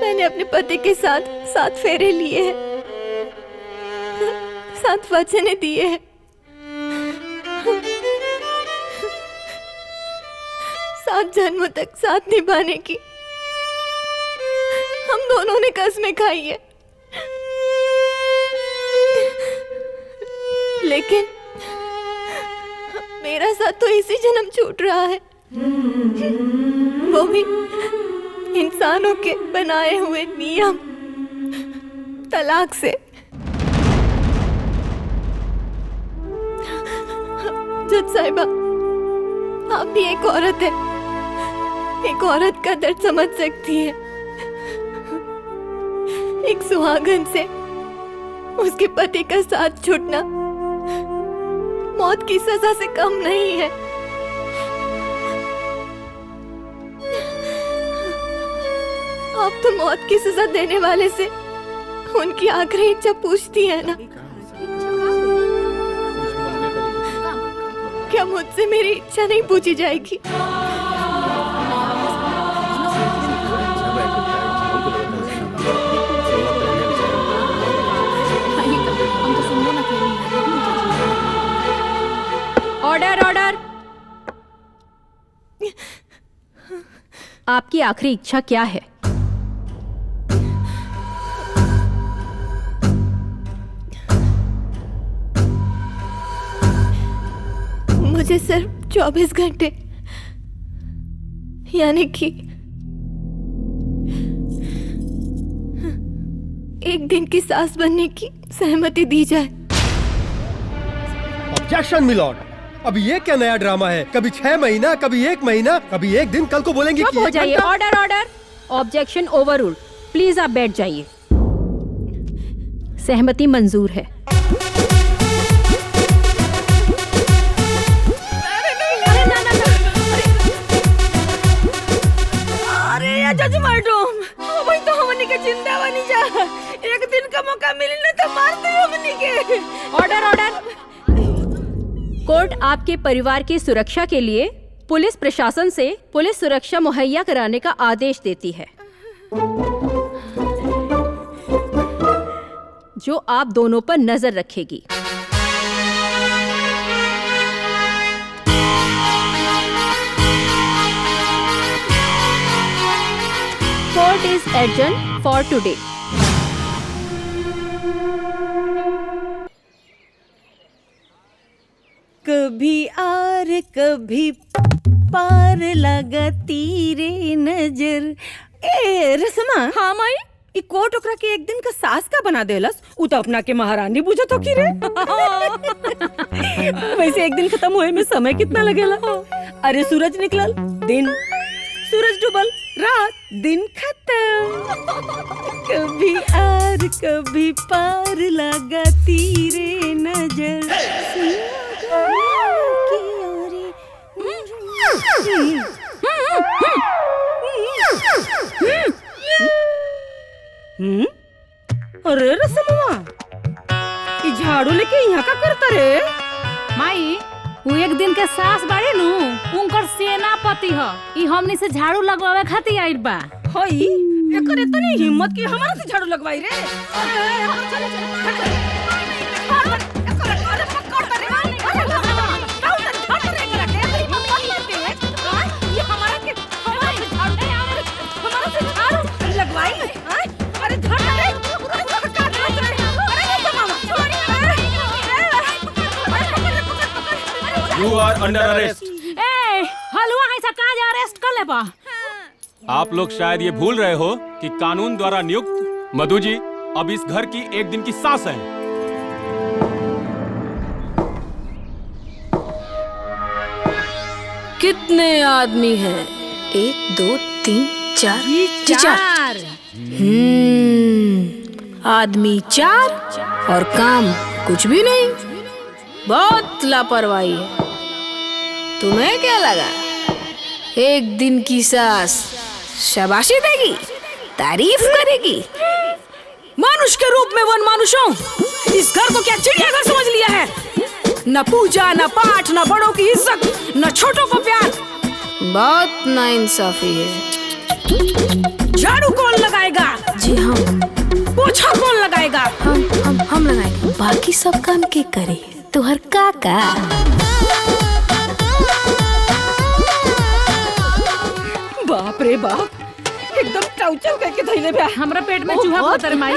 मैंने अपने पति के साथ 7 फेरे लिए हैं, 7 वचने दिए हैं। 7 जन्मों तक साथ निभाने की हम दोनों ने कसमें खाई है। लेकिन मेरा साथ तो इसी जन्म छूट रहा है, वो भी इंसानों के बनाए हुए नियम, तलाक से। जज साहिबा, आप भी एक औरत है, एक औरत का दर्द समझ सकती है। एक सुहागन से उसके पति का साथ छूटना मौत की सजा से कम नहीं है। आप तो मौत की सजा देने वाले से उनकी आखिरी इच्छा पूछती है ना? क्या मुझसे मेरी इच्छा नहीं पूछी जाएगी? Order order. आपकी आखिरी इच्छा क्या है? मुझे सिर्फ 24 घंटे यानी कि एक दिन की सास बनने की सहमति दी जाए। ऑब्जेक्शन मिलॉर्ड, अभी ये क्या नया ड्रामा है? कभी 6 महीना, कभी 1 महीना, कभी 1 दिन, कल को बोलेंगे कि हो जाइए। Order order. Objection overruled. Please आप बैठ जाइए। सहमति मंजूर है। अरे जज मैडम, वही तो हमनी के जिंदा बनी जा। एक दिन का मौका मिली ना तो मार दे हमनी के। Order order. कोर्ट आपके परिवार की सुरक्षा के लिए पुलिस प्रशासन से पुलिस सुरक्षा मुहैया कराने का आदेश देती है, जो आप दोनों पर नजर रखेगी। Court is adjourned for today. कभी आर कभी पार लगती रे नजर। ए रसमा। हाँ माई। ई कोर्ट ओकरा के एक दिन का सास का बना देलस। उ तो अपना के महारानी बुझत हो की रे। वैसे एक दिन खत्म होए में समय कितना लगेला? अरे सूरज निकलल दिन, सूरज डूबल रात, दिन खत्म। कभी आर कभी पार लगती रे नजर। अरे रसमवा, ई झाड़ू लेके यहाँ का करता रे? माई, वो एक दिन के सास बाड़े नु, उनकर सेनापति ह। ई हमनी से झाड़ू लगवावे खातिर आइल बा। हई, एकर इतनी हिम्मत कि हमारा से झाड़ू लगवाई रे। अरे चल चल। You are under arrest. ए, सरकार अरेस्ट कर ले बा। आप लोग शायद ये भूल रहे हो कि कानून द्वारा नियुक्त मधु जी अब इस घर की एक दिन की सास हैं। कितने आदमी हैं? 1 2 3 4 चार। आदमी 4 और काम कुछ भी नहीं। बहुत लापरवाही है। तुम्हें क्या लगा एक दिन की सास शाबाशी देगी, तारीफ करेगी? मानुष के रूप में वन मानुषों इस घर को क्या चिड़ियाघर समझ लिया है? न पूजा, न पाठ, न बड़ों की इज्जत, न छोटों को प्यार। बहुत नाइंसाफी है। झाड़ू कौन लगाएगा? जी हम। पोछा कौन लगाएगा? हम लगाएंगे। बाकी सब काम के करे तुहर काका। बाप रे बाप, एकदम टाउचर करके धइले बे। हमरा पेट में चूहा होत रे माई।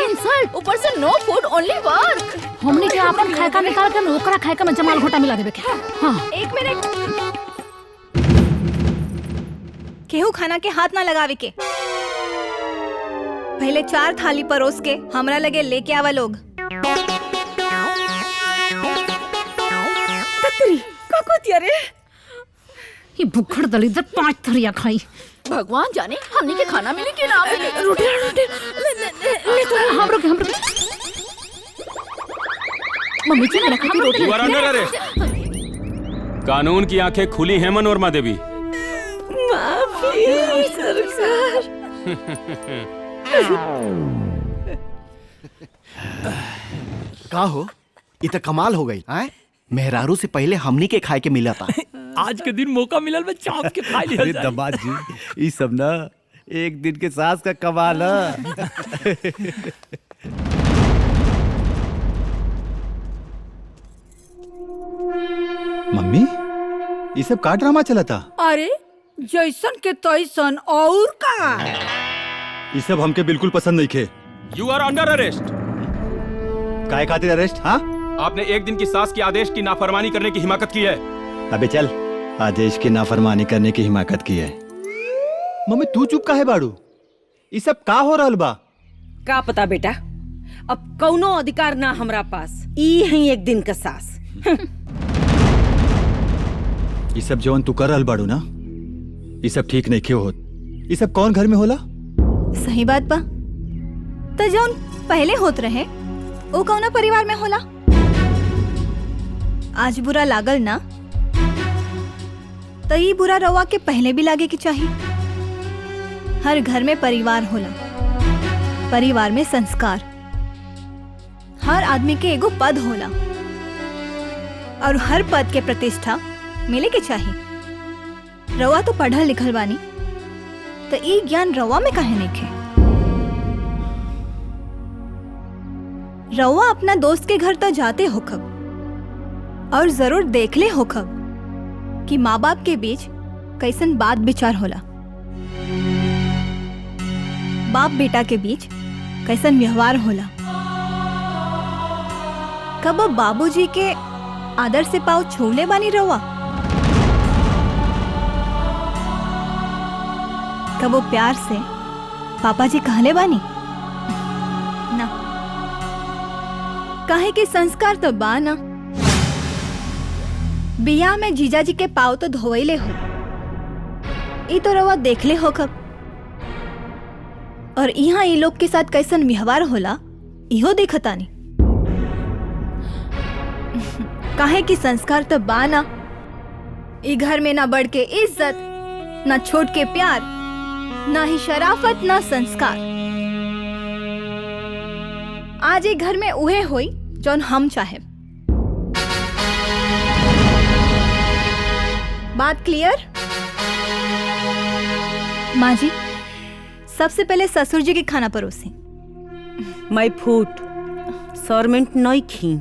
ऊपर से नो फूड ओनली वर्क। हमने के अपन खाए का निकाल के ओकरा खाए का में जमाल घोटा मिला देबे के। हां, 1 मिनट। केहू खाना के हाथ ना लगावे के। पहले 4 थाली परोस के हमरा लगे लेके आवा लोग। ततरी का कोतिया रे? ये भुखड़ दलिद्र 5 थरिया खाई। भगवान जाने हमने के खाना मिले कि ना मिले। रोटी ले तो हम रुक। मम्मी जी ने रखा थी रोटी। You are under arrest. कानून की आंखें खुली हैं मनोरमा देवी। माफी सरकार। का हो? इत कमाल हो गई हैं? मेहरारू से पहले हमनी के खाए के मिला था। आज के दिन मौका मिलल में चाप के खा लिया जाए। दमाद जी ये सब ना एक दिन के सास का कमाल है। मम्मी ये सब का ड्रामा चला था? अरे जैसन के तैसन और का? ये सब हमके बिल्कुल पसंद नहीं खे। You are under arrest. काय खातिर अरेस्ट? हाँ, आपने एक दिन की सास के आदेश की नाफरमानी करने की हिमाकत की है। अबे चल, आदेश की नाफरमानी करने की हिमाकत की है। मम्मी तू चुप काहे बाड़ू? ये सब का हो रहल बा? का पता बेटा, अब कौनो अधिकार ना हमरा पास। ई है एक दिन का सास। ये सब जवन तू कर रहल बाड़ू ना, ये सब ठीक नहीं क्यों होत? ये सब कौन घर में होला? सही बात बा। तो जौन पहले होत रहे वो कौना परिवार में होला? आज बुरा लागल ना तो ये बुरा रवा के पहले भी लागे की चाहिए। हर घर में परिवार होला, परिवार में संस्कार, हर आदमी के एगो पद होला और हर पद के प्रतिष्ठा मिले के चाहिए। रवा तो पढ़ल लिखल बानी, तो ये ज्ञान रवा में काहे नहीं खे? रवा अपना दोस्त के घर तो जाते होखब और जरूर देखले होखब कि माँ बाप के बीच कैसन बात विचार होला, बाप बेटा के बीच कैसन व्यवहार होला। कब बाबूजी के आदर से पाँव छूले बानी रवा? कब वो प्यार से पापा जी कहले बानी? ना, काहे कि संस्कार तो बा ना। बियाह में जीजा जी के पाँव तो धोवैले हो, ई तो रवा देखले हो कब। और यहाँ ये लोग के साथ कैसन व्यवहार होला इहो देखतानी। काहे कि संस्कार तो बा ना। ई घर में ना बढ़ के इज्जत, ना छोट के प्यार, ना ही शराफत, ना संस्कार। आज एक घर में उहे होई जौन हम चाहे। बात क्लियर? माँ जी, सबसे पहले ससुर जी के खाना परोसी। मैं फूट सरमेंट नहीं खी।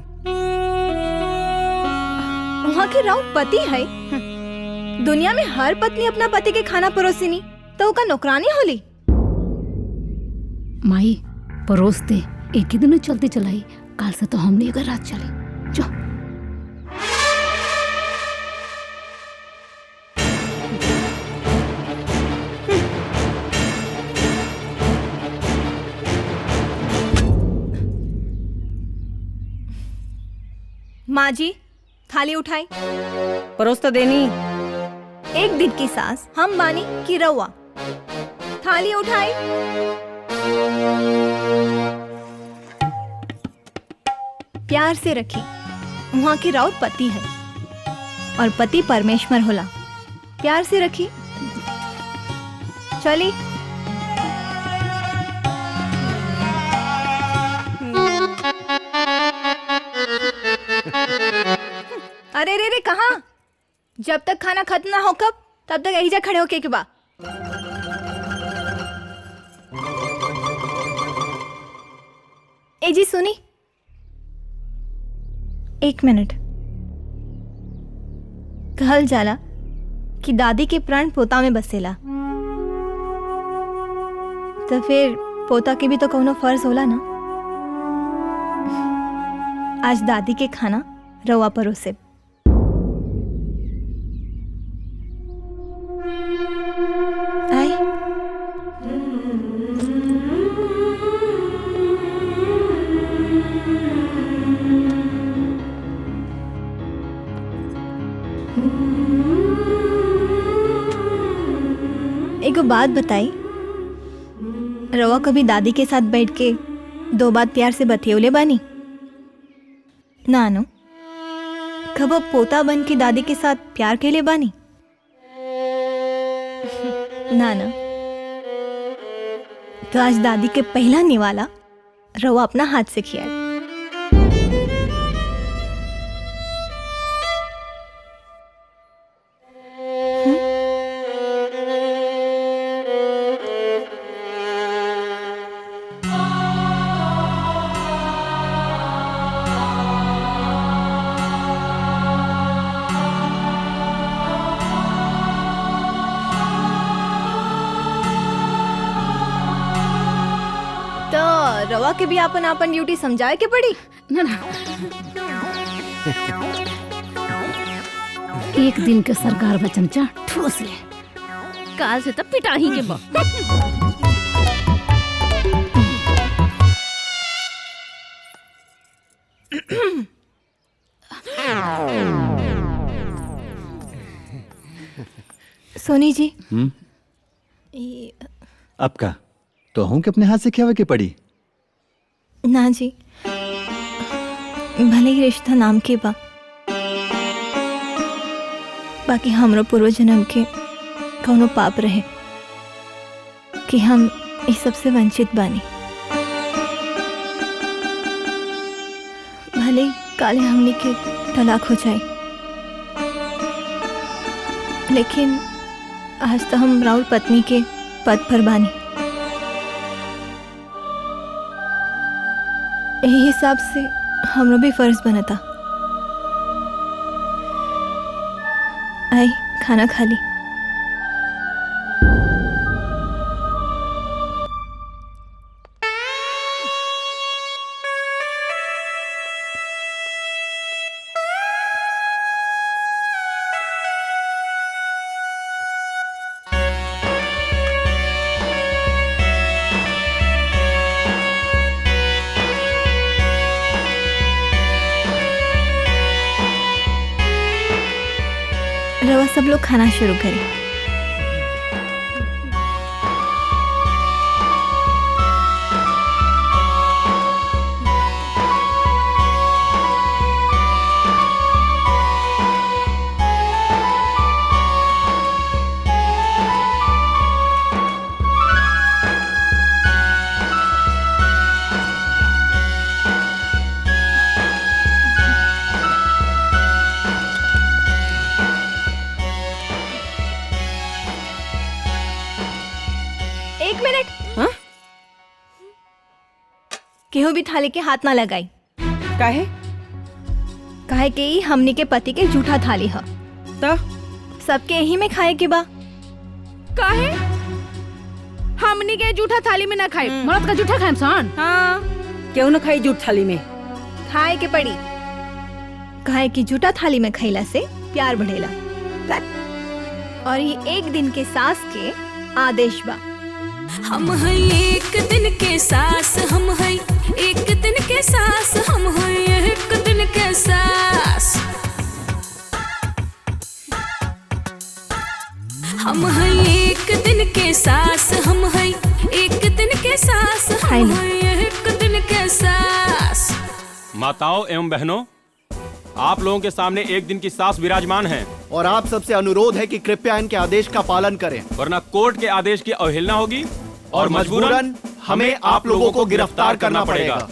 वहाँ के राउत पति है। दुनिया में हर पत्नी अपना पति के खाना परोसी नहीं तो का नौकरानी होली। माई परोस दे, एक ही दिन चलते चलाई। काल से तो हमने अगर रात चले जो। माँ जी थाली उठाई। परोस तो देनी। एक दिन की सास हम बानी की रउआ। थाली उठाई। प्यार से रखी। वहाँ की राउत पति है और पति परमेश्वर होला। प्यार से रखी। चली। अरे रे रे कहाँ? जब तक खाना खत्म ना हो कब तब तक यही जा खड़े होके के बा। ए जी सुनी, एक मिनट। कहल जाला कि दादी के प्राण पोता में बसेला, तो फिर पोता के भी तो कौनो फर्ज होला ना। आज दादी के खाना रवा परोसे। आई। एगो बात बताई, रवा कभी दादी के साथ बैठ के दो बात प्यार से बतियौले बानी? ना नो। कब पोता बन के दादी के साथ प्यार के लिए बानी? ना ना। तो आज दादी के पहला निवाला रवा अपना हाथ से खिया। रवा के भी अपन अपन ड्यूटी समझाए के पड़ी ना ना। एक दिन के सरकार बचमचा ठोस ले, काल से तब पिटा ही के बा। सोनी जी। अब का तो हूँ कि अपने हाथ से खियावे के पड़ी? ना जी, भले ही रिश्ता नाम के बा, बाकी हमरो पूर्व जन्म के कौनो पाप रहे कि हम इस सबसे वंचित बानी। भले ही काले हमनी के तलाक हो जाए, लेकिन आज तो हम राउर पत्नी के पद पर बानी। यही हिसाब से हमरो भी फर्ज बनता। आई खाना खा ली। रवा सब लोग खाना शुरू करें। एक मिनट। हाँ? केहू भी थाली के हाथ ना लगाई। काहे? काहे के ही हमनी के पति के झूठा थाली है, तो सबके यही में खाए के बा। काहे? हमनी के जूठा थाली में ना खाए, मर्द का जूठा खाए सन। हाँ, क्यों ना खाई जूठ थाली में? खाए के पड़ी। काहे कि जूठा थाली में खैला से प्यार बढ़ेला। और ये एक दिन के सास के आदेश बा। हम हैं एक दिन के सास, हम हैं एक दिन के सास, हम हैं एक दिन के सास। माताओं एवं बहनों, आप लोगों के सामने एक दिन की सास विराजमान है और आप सबसे अनुरोध है कि कृपया इनके आदेश का पालन करें, वरना कोर्ट के आदेश की अवहेलना होगी और मजबूरन हमें आप लोगों को गिरफ्तार करना पड़ेगा।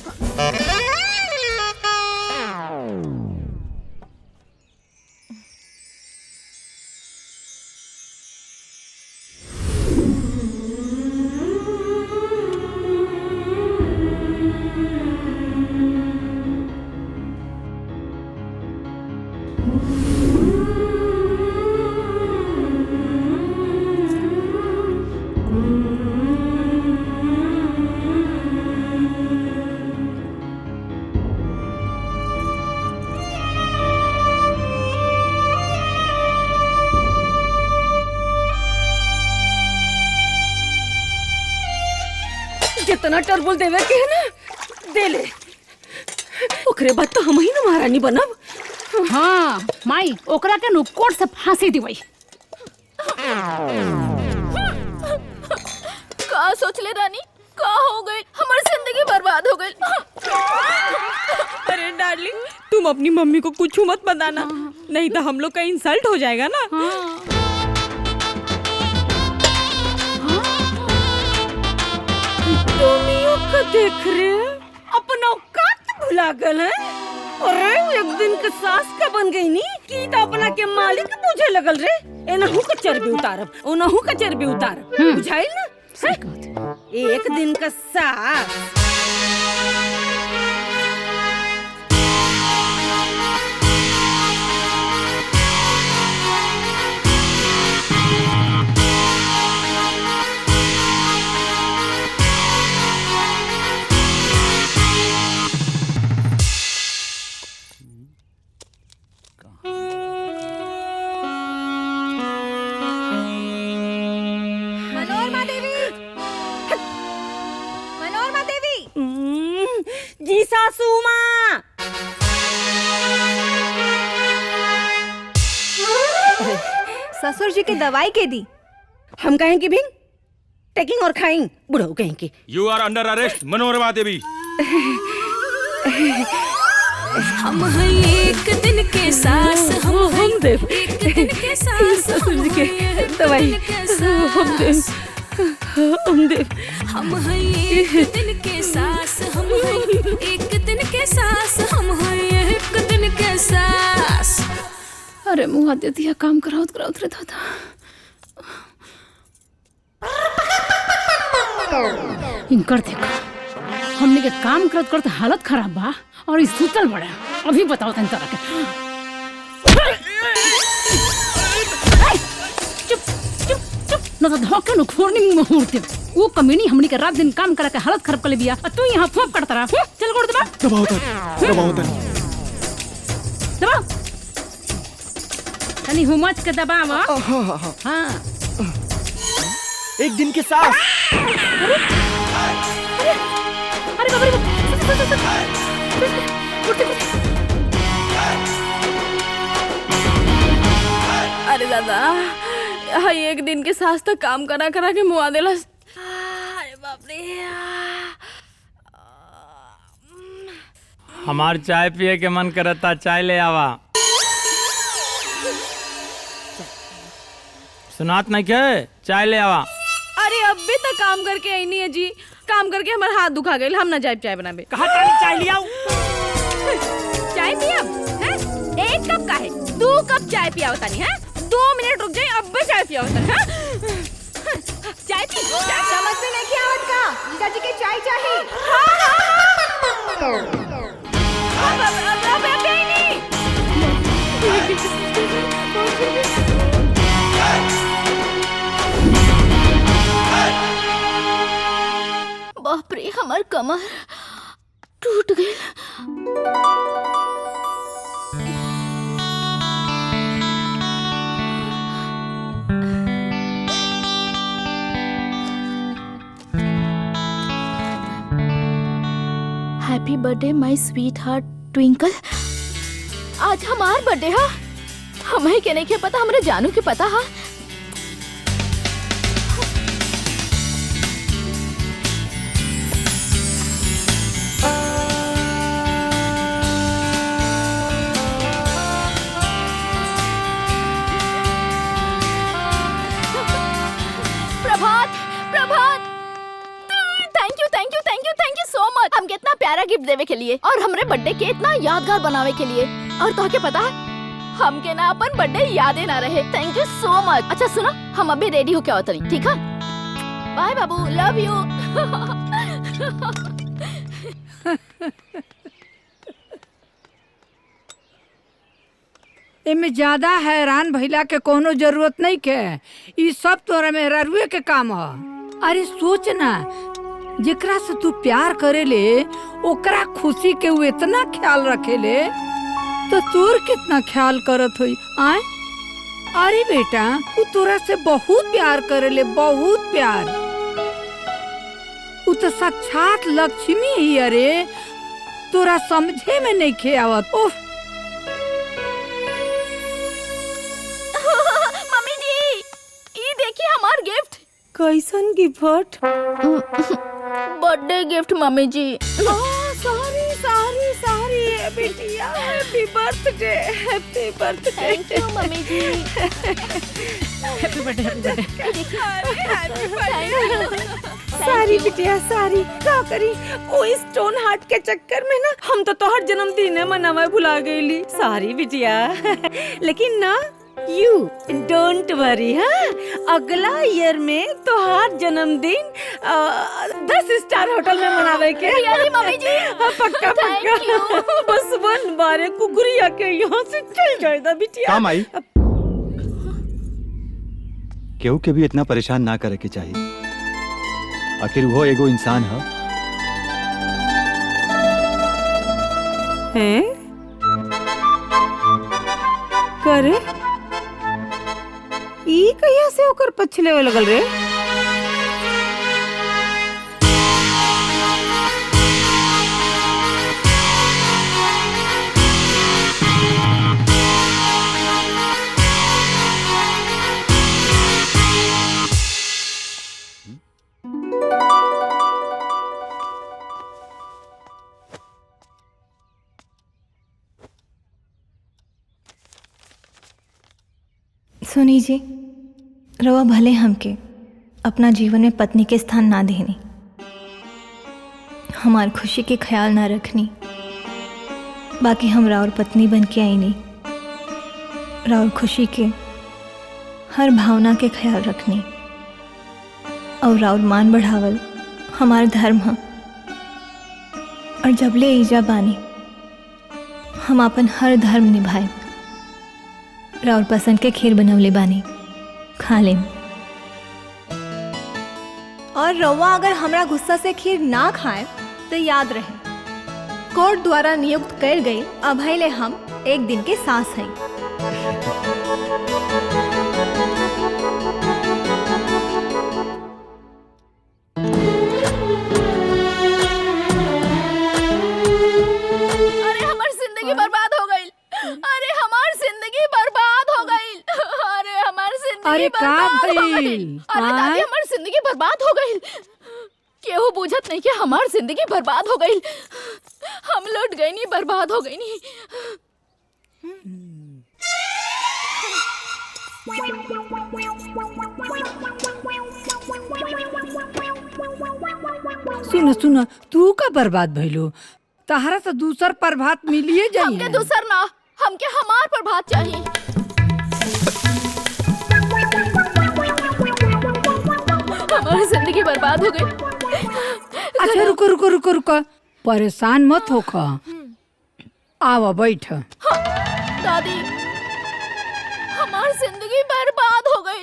जितना टरबुल देवे के है ना दे ले, ओकरे बाद तो हम ही ना महारानी बनब। हाँ माई, ओकरा के नुकोट से फांसी दिवई। का सोच ले रानी, का हो गई, हमारी जिंदगी बर्बाद हो गई। अरे डार्लिंग, तुम अपनी मम्मी को कुछ मत बताना, नहीं तो हम लोग का इंसल्ट हो जाएगा ना। तुम देख रहे अपना औकात भुला गल है। अरे एक दिन के सास का बन गई नी कि तो अपना के मालिक पूछे लगल रे, एनहू का चर्बी उतारब, ओनहू का चर्बी उतारब, बुझाइल ना? एक दिन का सास जी सासू माँ। ससुर जी की दवाई के दी? हम कहें कि भिंग टेकिंग और खाइंग बुढ़ऊ कहें कि। You are under arrest Manorama Devi. हम हैं एक दिन के सास, हम दे एक दिन के सास, ससुर जी के दवाई हम दे, हम दे। हम हैं एक दिन के सास, हम हैं एक दिन के सास, हम हैं एक दिन के सास। अरे मुँह दे दिया, काम कराओ रे दादा। इनकर देखो, हमने के काम करत करत हालत खराब बा और इस सुतल बड़ा। अभी बताओ तन तरह के। चुप चुप चुप, न तो धोखे न खोरनी मुहूर्त। वो कमीनी हमनी के रात दिन काम करा के हालत खराब कर ले बिया, और तू यहाँ फोप करता रहा। चल गोड़ दबा, दबाओ तन। तनी हुमच के दबावा। हाँ, एक दिन के सास। अरे बाबा अरे दादा, हाँ एक दिन के सास तक काम करा करा के मुआ देलस। अरे बाप रे। हमार चाय पिए के मन करता, चाय ले आवा। सुनात नहीं के, चाय ले आवा। अरे अब भी तक काम करके आई नहीं है जी, काम करके हमारा हाथ दुखा गए, हम ना जाए चाय बनाबे। कहा चाय ले आओ। चाय पिया है? एक कप का है, 2 कप चाय पिया होता नहीं है। 2 मिनट रुक जाए, अब भी चाय पिया होता है। चाय पी, समझ में नहीं आवत का जीजा जी के चाय चाहिए। बाप रे, हमार कमर टूट गई। हैप्पी बर्थडे माय स्वीट हार्ट ट्विंकल। आज हमार बर्थडे है, हमें के नहीं के पता, हमरे जानू के पता है। प्यारा गिफ्ट देवे के लिए और हमरे बर्थडे के इतना यादगार बनावे के लिए। और तो के पता है हमके ना अपन बर्थडे यादे ना रहे। Thank you so much. अच्छा सुना, हम अभी रेडी हो क्या उतरी, ठीक है? बाय बाबू, लव यू। एमे ज्यादा हैरान भइला के कोनो जरूरत नहीं के। ई सब तोरा मेहरारूए के काम ह। अरे सोच ना, जेकरा से तू प्यार करेले ओकरा खुशी के वो इतना ख्याल रखेले तो तोर कितना ख्याल करत होई। आए अरे बेटा, वो तोरा से बहुत प्यार करेले, बहुत प्यार। वो तो साक्षात लक्ष्मी ही। अरे तोरा समझे में नहीं खे आवत। ओह मम्मी जी, ये देखिए हमार गिफ्ट। कैसन gift? Birthday gift mummy ji. Sorry sorry sorry बेटिया, happy birthday, happy birthday. Thank you mummy ji. Happy birthday. Sorry बिटिया सारी का करी, वो स्टोन हार्ट के चक्कर में ना हम तो तोहर जन्मदिन मनावे भुला गईली। सारी बिटिया, लेकिन ना यू डोंट वरी। हाँ, अगला ईयर में तोहार जन्मदिन 10 स्टार होटल में मनावे के। रियली मम्मी जी? हाँ, पक्का पक्का। बस 1 बार कुकुरिया के यहाँ से चल जाएगा बिटिया। काम आई। केहू के भी इतना परेशान ना करे के चाहिए। आखिर वो एगो इंसान है। हैं? करे ई कहिया से ओकर पछले लगल रे? सुनी जी, रवा भले हमके अपना जीवन में पत्नी के स्थान ना देनी, हमार खुशी के ख्याल ना रखनी, बाकी हम राउर पत्नी बन के आई नहीं, राउर खुशी के हर भावना के ख्याल रखनी और राउर मान बढ़ावल हमार धर्म है। और जबले ईजा बानी हम अपन हर धर्म निभाए। राउर पसंद के खीर बनवले बानी, खा लें। और रवा अगर हमरा गुस्सा से खीर ना खाए तो याद रहे, कोर्ट द्वारा नियुक्त कर गई अभयले हम एक दिन के सास हैं। अरे हमार जिंदगी बर्बाद हो गई। अरे हमार जिंदगी बर्बाद हो गई। अरे हमार जिंदगी अरे का बर्बाद हो भइल? गई। अरे दादी, हमार जिंदगी बर्बाद हो गई। केहू बुझत नहीं कि हमार जिंदगी बर्बाद हो गई। हम लौट गई नहीं, बर्बाद हो गई नहीं। सुन सुन, तू का बर्बाद भइलो? तहरा से दूसर प्रभात मिलिए जाइए। हमके दूसर ना, हमके हमार प्रभात चाहिए। हमारी जिंदगी बर्बाद हो गई। अच्छा रुको रुको रुको रुको, परेशान मत होखा। आवा बैठ। दादी, हमारी जिंदगी बर्बाद हो गई।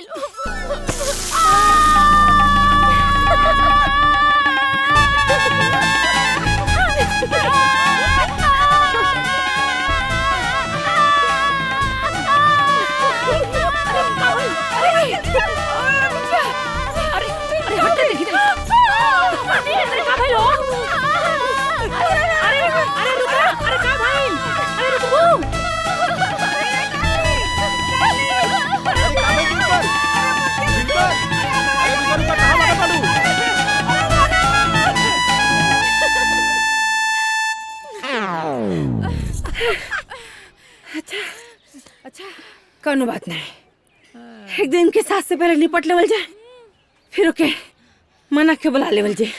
अच्छा, कोनो बात नहीं। एक दिन के साथ से पहले निपट लेवल जाए, फिर ओके मना के बुला लेवल जाए।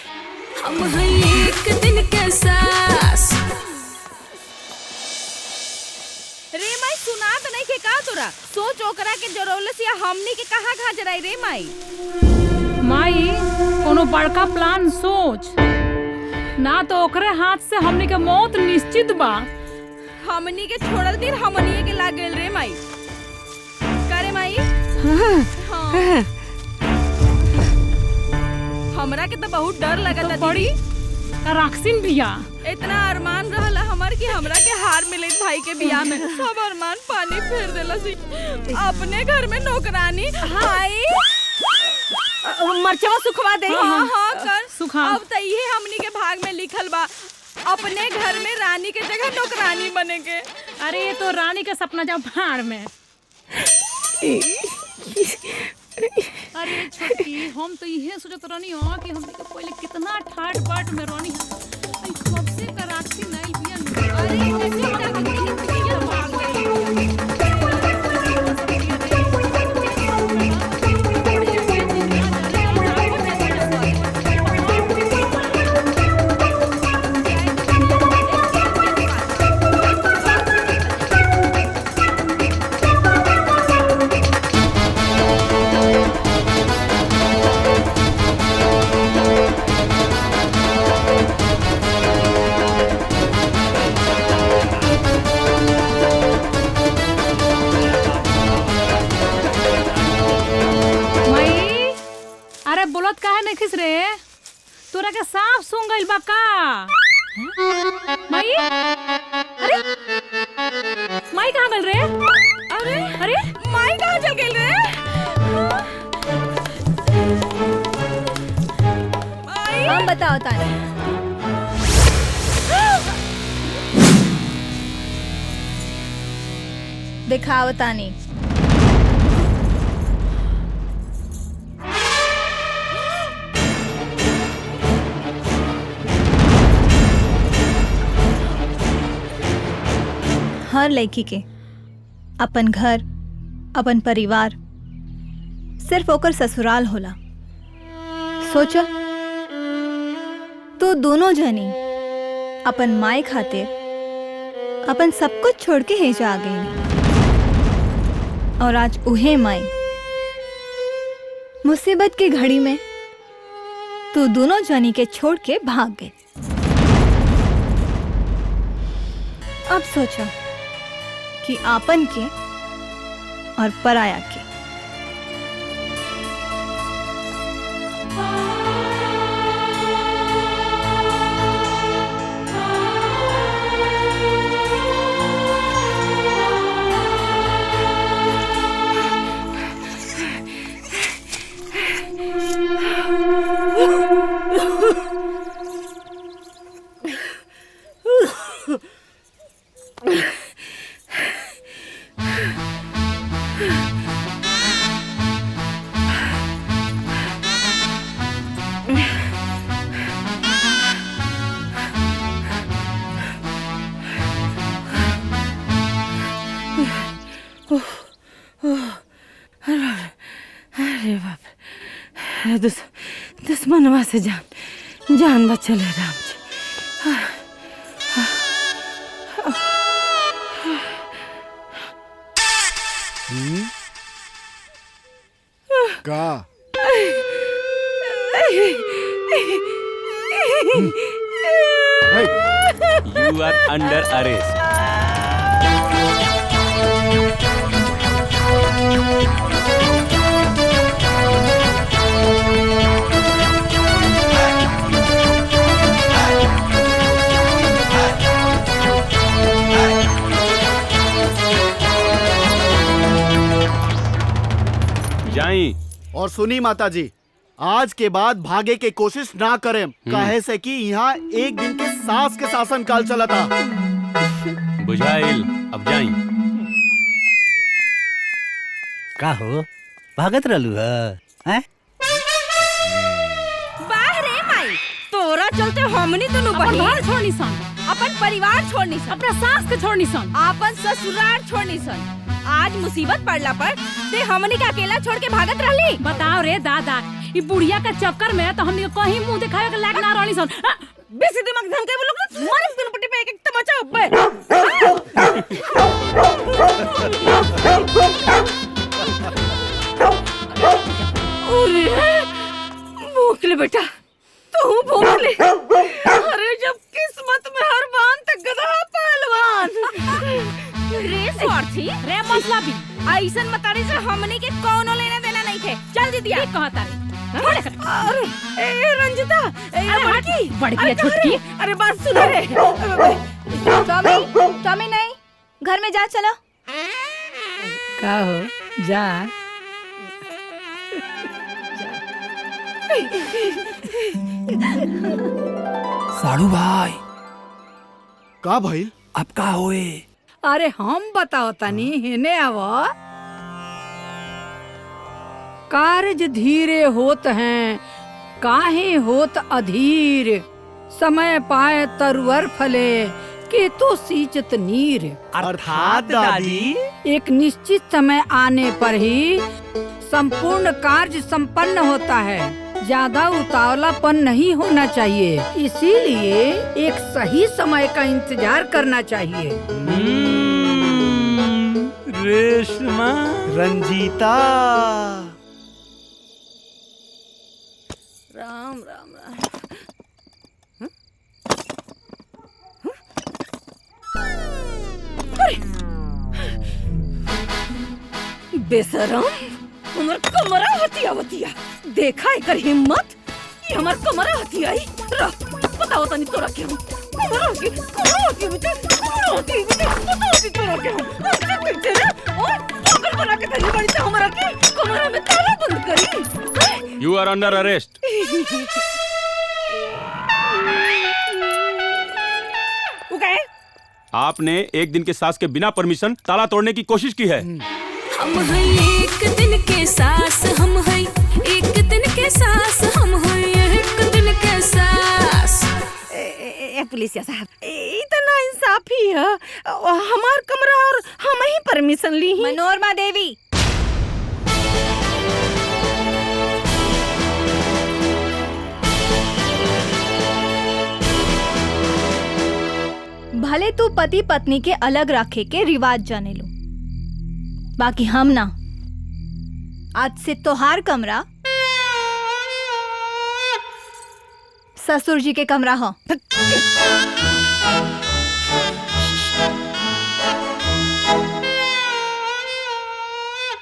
हम हैं एक दिन के साथ। तोरा सोच ओकरा के जरौलस या हमनी के कहाँ कहाँ जराई रे माई। माई कोनो बड़का प्लान सोच, ना तो ओकरे हाथ से हमनी के मौत निश्चित बा। हमनी के छोड़ल दिन हमनी के लाग गेल रे माई। करे माई हाँ। हमरा के तो बहुत डर लगता तो बड़ी राक्षिन बिया। इतना अरमान रहला हमार कि हमरा के हार मिले भाई के बियाह में, सब अरमान पानी फेर देला सी। अपने घर में नौकरानी हाय मरचवा सुखवा दे। हाँ हाँ कर सुखा। अब तो ये हमनी के भाग में लिखल बा अपने घर में रानी के जगह नौकरानी बनेगे। अरे ये तो रानी का सपना जाओ भाड़ में। अरे छोटी हम तो यही सोचत रहनी हो कि हम तो पहले कितना ठाट बाट में रहनी कब से कराची नहीं बिया। अरे बोलत काहे नहीं खिस रे? तोरा के साफ सूंघ गइल बा का? माई अरे माई कहाँ गइल रे? अरे अरे माई कहाँ चल गइल रे? हम बताओ तानी। दिखाओ तानी। हर लड़की के अपन घर अपन परिवार सिर्फ ओकर ससुराल होला। सोचा तो दोनों जनी अपन माई खातिर अपन सब कुछ छोड़ के हेजा आ गई और आज उहे माई मुसीबत की घड़ी में तो दोनों जनी के छोड़ के भाग गए। अब सोचो कि आपन के और पराया के। अरे बाप, दुश्मनवा से जान बचले राम जी। का You are under arrest. जाई और सुनी माता जी, आज के बाद भागे के कोशिश ना करें, काहे से कि यहाँ एक दिन के सास के शासन काल चला था। बुझाइल, अब जाई। का हो भागत रहलू है? बाहरे माई, तोरा चलते हमनी दोनों अपन घर छोड़नी सन, अपन परिवार छोड़नी सन, अपना सास के छोड़नी सन, अपन ससुराल छोड़नी सन। आज मुसीबत पड़ला पर ते हमनी का अकेला छोड़ के भागत रहली। बताओ रे दादा, ई बुढ़िया के चक्कर में तो हमनी कहीं मुंह दिखावे के लायक ना रहनी सन। बेसी दिमाग धम के बोलो ना, मारे तीन पट्टी पे एक तमाचा। ऐसन मतारी से हमनी के कोनो लेना देना नहीं थे। चल दीदिया। ये कहा तारी अरे ए रंजिता, बड़की छुटकी। अरे बात सुनो रे। टॉमी नहीं, घर में जा चलो। का हो जा। साड़ू भाई का भाई अब का होए? अरे हम बताओ तनी, हेने आवो। कार्य धीरे होत हैं, काहे होत अधीर। समय पाए तरुवर फले, के तो सींचत नीर। अर्थात दादी एक निश्चित समय आने पर ही संपूर्ण कार्य संपन्न होता है। ज्यादा उतावलापन नहीं होना चाहिए, इसीलिए एक सही समय का इंतजार करना चाहिए। रेशमा, रंजीता। राम राम राम। बेशरम, हमर कमरा हथिया बतिया। देखा एकर हिम्मत, ये हमर कमरा हथियाई। रह बताओ तनी तोरा के हम कमरा हथि बेटे, कमरा हथि बेटे, बताओ ती तोरा के हम अच्छा कहते रे। और पागल बना के धरी बड़ी तो हमरा के कमरा में ताला बंद करी। You are under arrest. आपने एक दिन के सास के बिना परमिशन ताला तोड़ने की कोशिश की है। हम हैं एक दिन के सास, हम हैं एक दिन के सास, हम हैं एक दिन के सास। पुलिसिया साहब, इतना इंसाफी है। हमार कमरा और हम ही परमिशन ली। मनोरमा देवी, भले तू पति पत्नी के अलग रखे के रिवाज जाने लो, बाकी हम ना। आज से तोहार कमरा ससुर जी के कमरा हो।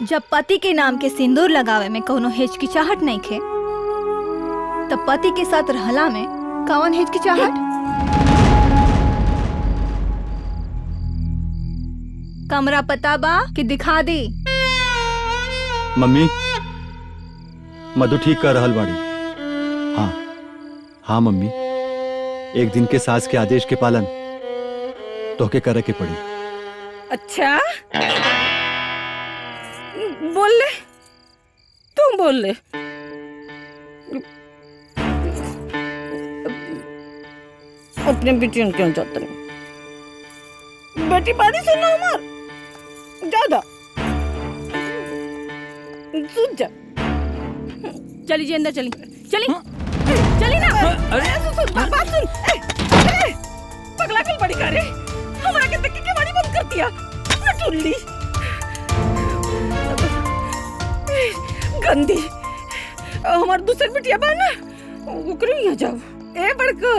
जब पति के नाम के सिंदूर लगावे में कोनो हिचकिचाहट नहीं खे, तब पति के साथ रहला में कौन हिचकिचाहट? कमरा पता बा कि दिखा दी? मम्मी, मधु ठीक कर रहल बाड़ी। हाँ हाँ मम्मी, एक दिन के सास के आदेश के पालन तोहके करे के पड़ी। अच्छा बोल ले, तुम बोल ले। अपने बेटी क्यों जाता नहीं? बेटी बाड़ी सुना हमार ज्यादा सुन जा। चली जी अंदर, चली चली चली ना। सुन बात सुन। पगला कल बड़ी करे हमरा के देख के बड़ी बंद कर दिया नटुल्ली गंदी। हमार दूसरी बिटिया बा ना, ओकरे यहाँ जाओ। ए बड़को,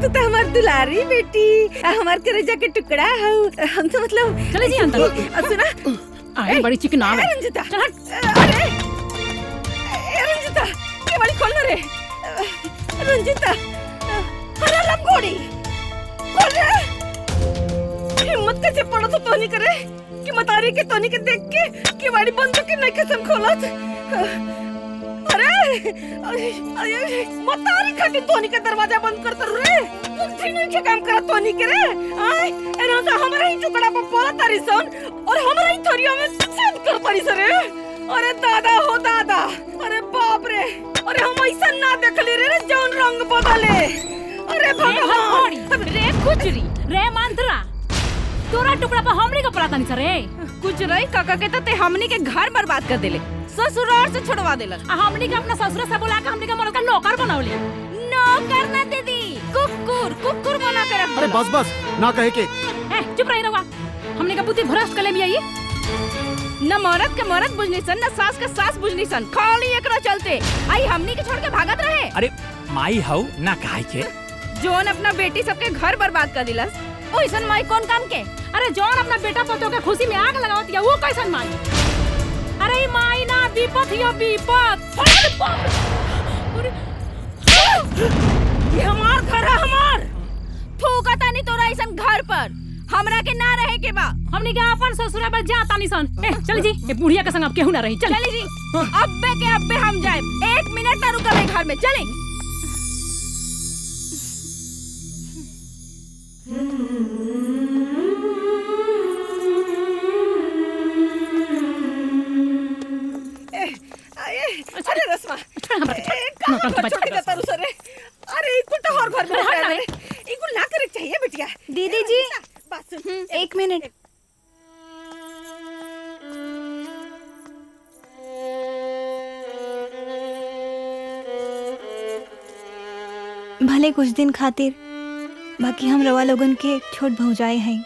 तू तो हमार दुलारी बेटी, हमार करेजा के टुकड़ा है। हम तो मतलब चले जी अंदर। सुना आई बड़ी चिकना है रंजिता। अरे रंजिता, ये बड़ी खोल ना रे रंजिता। अरे लंगोड़ी खोल रे। हिम्मत कैसे पड़ा तो तोनी करे कि मतारी के तोनी के देख के कि बड़ी बंद के नहीं कसम खोलत। अरे मतारी खाती तोनी के दरवाजा बंद करत रे। कुछ नहीं के काम करत तोनी के रे। आय एना से हमरा ही टुकड़ा पर पड़ा तारी सन और हमरा ही थोरिया में छेद कर तारी रे। अरे दादा हो दादा, अरे बाप रे, अरे हम ऐसा ना देखली रे जौन रंग बदले। अरे भगवान रे कुचरी रे मंत्रा, तोरा टुकड़ा पर हमरे का पड़ा नहीं सरे। कुछ रही काका के ते हमनी के घर बर्बाद कर देले, ससुराल से छुड़वा देला। हमनी के अपना ससुर से बुला के हमनी के मर्द का नौकर बनावली। नौकर ना दीदी, कुकुर कुकुर बना के रख। अरे बस बस ना कहे के। चुप रही रवा, हमनी का बुद्धि भ्रष्ट कर ले भी आई। न मरद के मरद बुझनी सन, न सास के सास बुझनी सन, खाली एकरा चलते आई हमनी के छोड़ के भागत रहे। अरे माई हऊ ना कहे के जोन अपना बेटी सबके घर बर्बाद कर दिलस, ओइसन माई कौन काम के? अरे जौन अपना बेटा पतो के खुशी में आग लगावत या वो कैसन माई? अरे ई माई ना विपत हियो विपत। अरे बाप रे! ये हमार घर है हमार। थूकता नहीं तोरा ऐसन घर पर। हमरा के ना रहे के बा। हमनी के अपन ससुरा बस जाता नहीं सन। चल जी, ए बुढ़िया के संग अब केहू ना रही। चल जी, अब्बे के अब्बे हम जाए। 1 मिनट ना रुकबे घर में। चले। अरे रस्मा अरे इकुल तो और भर में इकुल ना करे चाहिए बिटिया। दीदी जी 1 मिनट। भले कुछ दिन खातिर, बाकी हम रवा लोगन के छोट भौजाई हैं।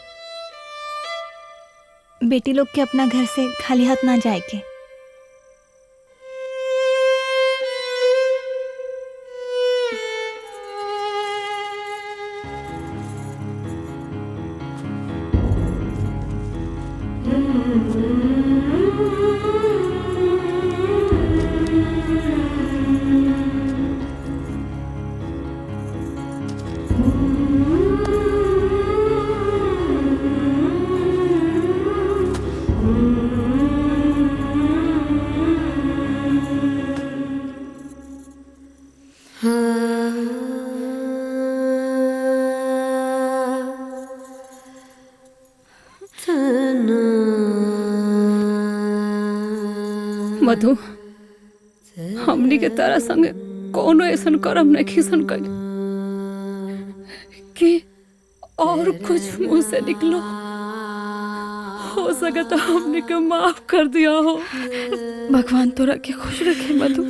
बेटी लोग के अपना घर से खाली हाथ ना जाए के। मधु, हमनी के तारा संगे कोनो ऐसन करम नहीं खिसन कर कि और कुछ मुंह से निकलो। हो सके तो हमनी के माफ कर दिया हो। भगवान तोरा के खुश रखे मधु।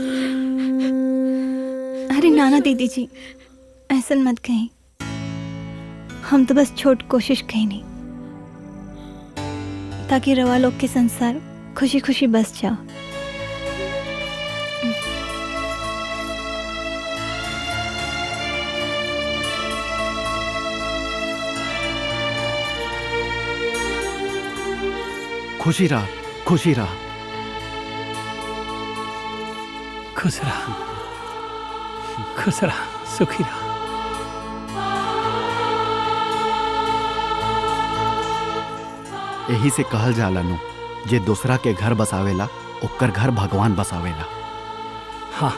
अरे नाना दीदी जी, ऐसा मत कहीं। हम तो बस छोट कोशिश कहीं नहीं, ताकि रवा लोग के संसार खुशी खुशी बस जाओ। खुशी रहा, खुशी रहा। खुश रहा, खुश रहा, सुखी रहा। यही से कहल जाला नु, जे दूसरा के घर बसावेला ओकर घर भगवान बसावेला। हाँ,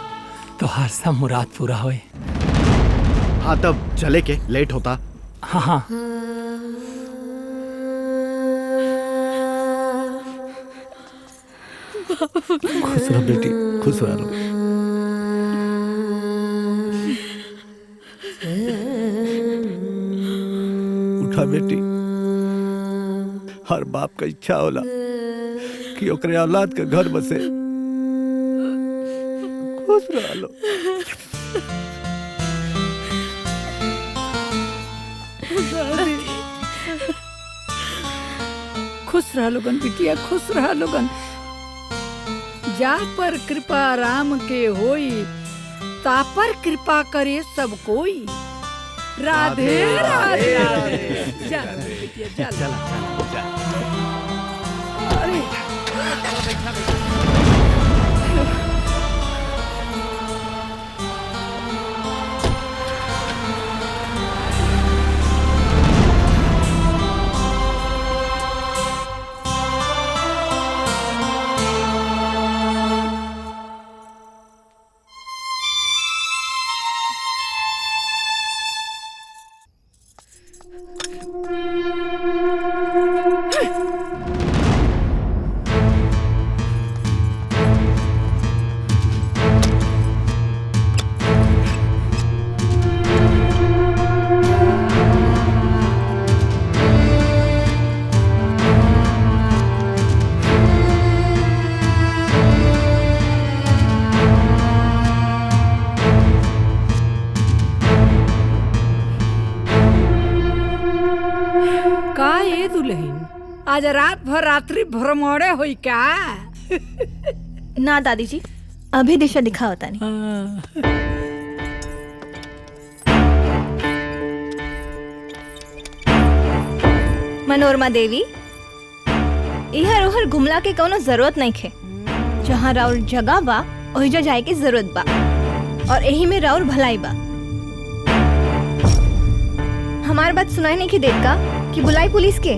तो हर सब मुराद पूरा होए। हाँ तब चले के लेट होता। हाँ हाँ। खुश रहो बेटी, खुश रहो। उठा बेटी। हर बाप का इच्छा होला कि ओकरे औलाद के घर बसे। खुश रहो। खुश रहा लोगन बिटिया, खुश रहा लोगन। जा पर कृपा राम के होई, ता पर कृपा करे सब कोई। राधे राधे। जा बिटिया, चल। अरे आज रात भर रात्रि भ्रमणे हुई क्या? ना दादी जी, अभी दिशा दिखा होता नहीं। मनोरमा देवी, इहर उहर घुमला के कोनो जरूरत नहीं खे। जहाँ राउर जगह बा ओहिजा जाए के जरूरत बा, और यही में राउर भलाई बा। हमार बात सुनाई नहीं की देत का कि बुलाई पुलिस के?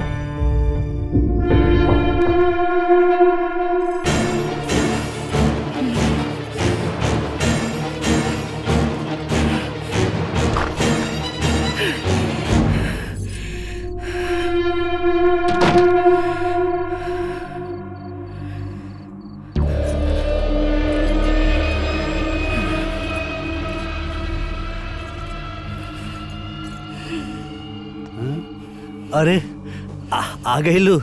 अरे आ गई लू।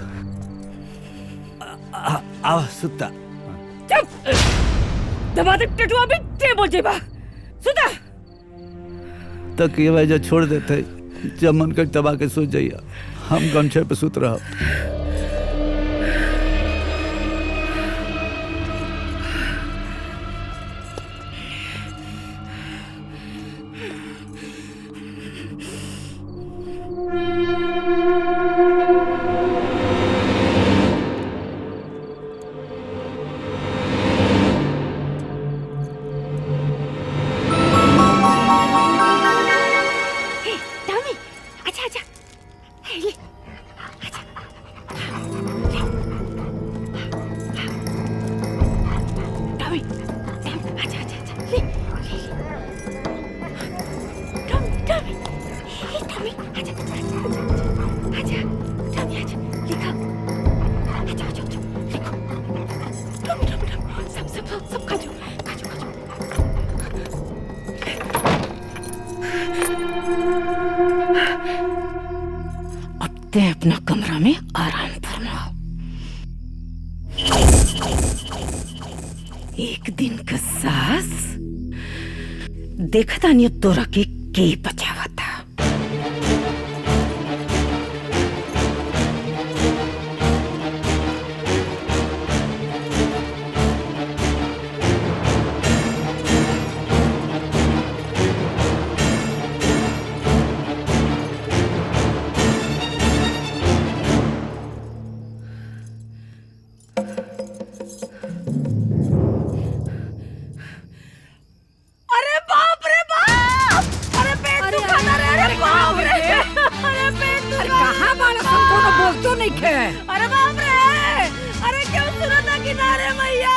आ सुता। चुप! दबा दे टटुआ भी टेबल जेबा। सुता! तक ये वजह छोड़ देते जब मन कर दबा के सो जाइए। हम गमछे पे सुत रहा। अपना कमरा में आराम फरमाओ। एक दिन का सास देखता नहीं तोरा के बचावा था। अरे बाप रे! अरे क्यों सुना था किनारे मैया?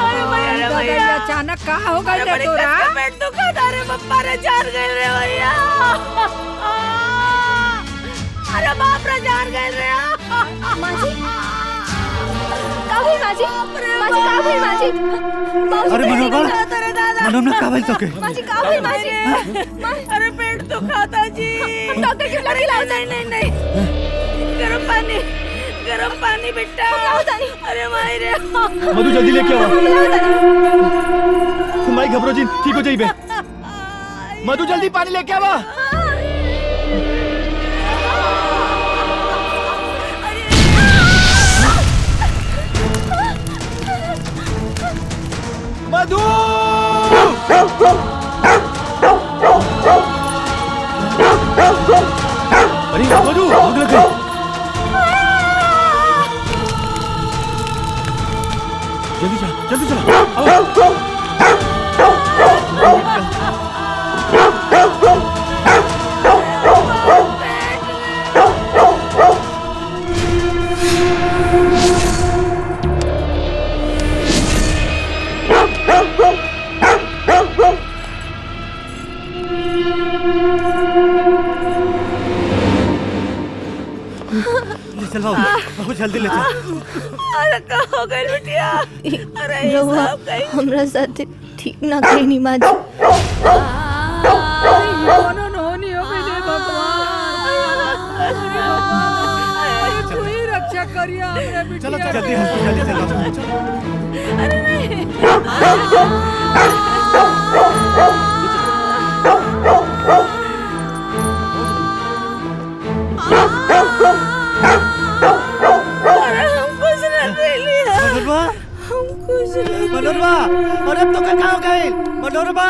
अरे मैया अचानक कहाँ हो गई रे तोरा? पेट दुखा था रे पप्पा रे, जान गए रे मैया। अरे बाप रे, जान गए रे। माजी काबिल, माजी माजी काबिल, माजी। अरे मनोरमा काबिल तो के माजी काबिल, माजी। अरे पेट दुखा था जी। डॉक्टर की बुला लाओ। नहीं नहीं, गरम पानी बेटा। अरे माई रे। मधु जल्दी लेके आओ। माई घबरो जी, ठीक हो जाइबे। मधु जल्दी पानी लेके आवा। मधु! अरे मधु, आग लग गई। जल्दी चला। चल बाबू, जल्दी ले चल। अरे कहाँ हो गई बिटिया? अरे ये सब गई। हमरा साथ ठीक ना कहीं माँ जी। होनी हो गई रे भगवान। तू ही रक्षा करिया हमरे बिटिया। चलो जल्दी चलो। अरे नहीं। मनोरमा, अरे अब तो कहाँ हो गए? मनोरमा!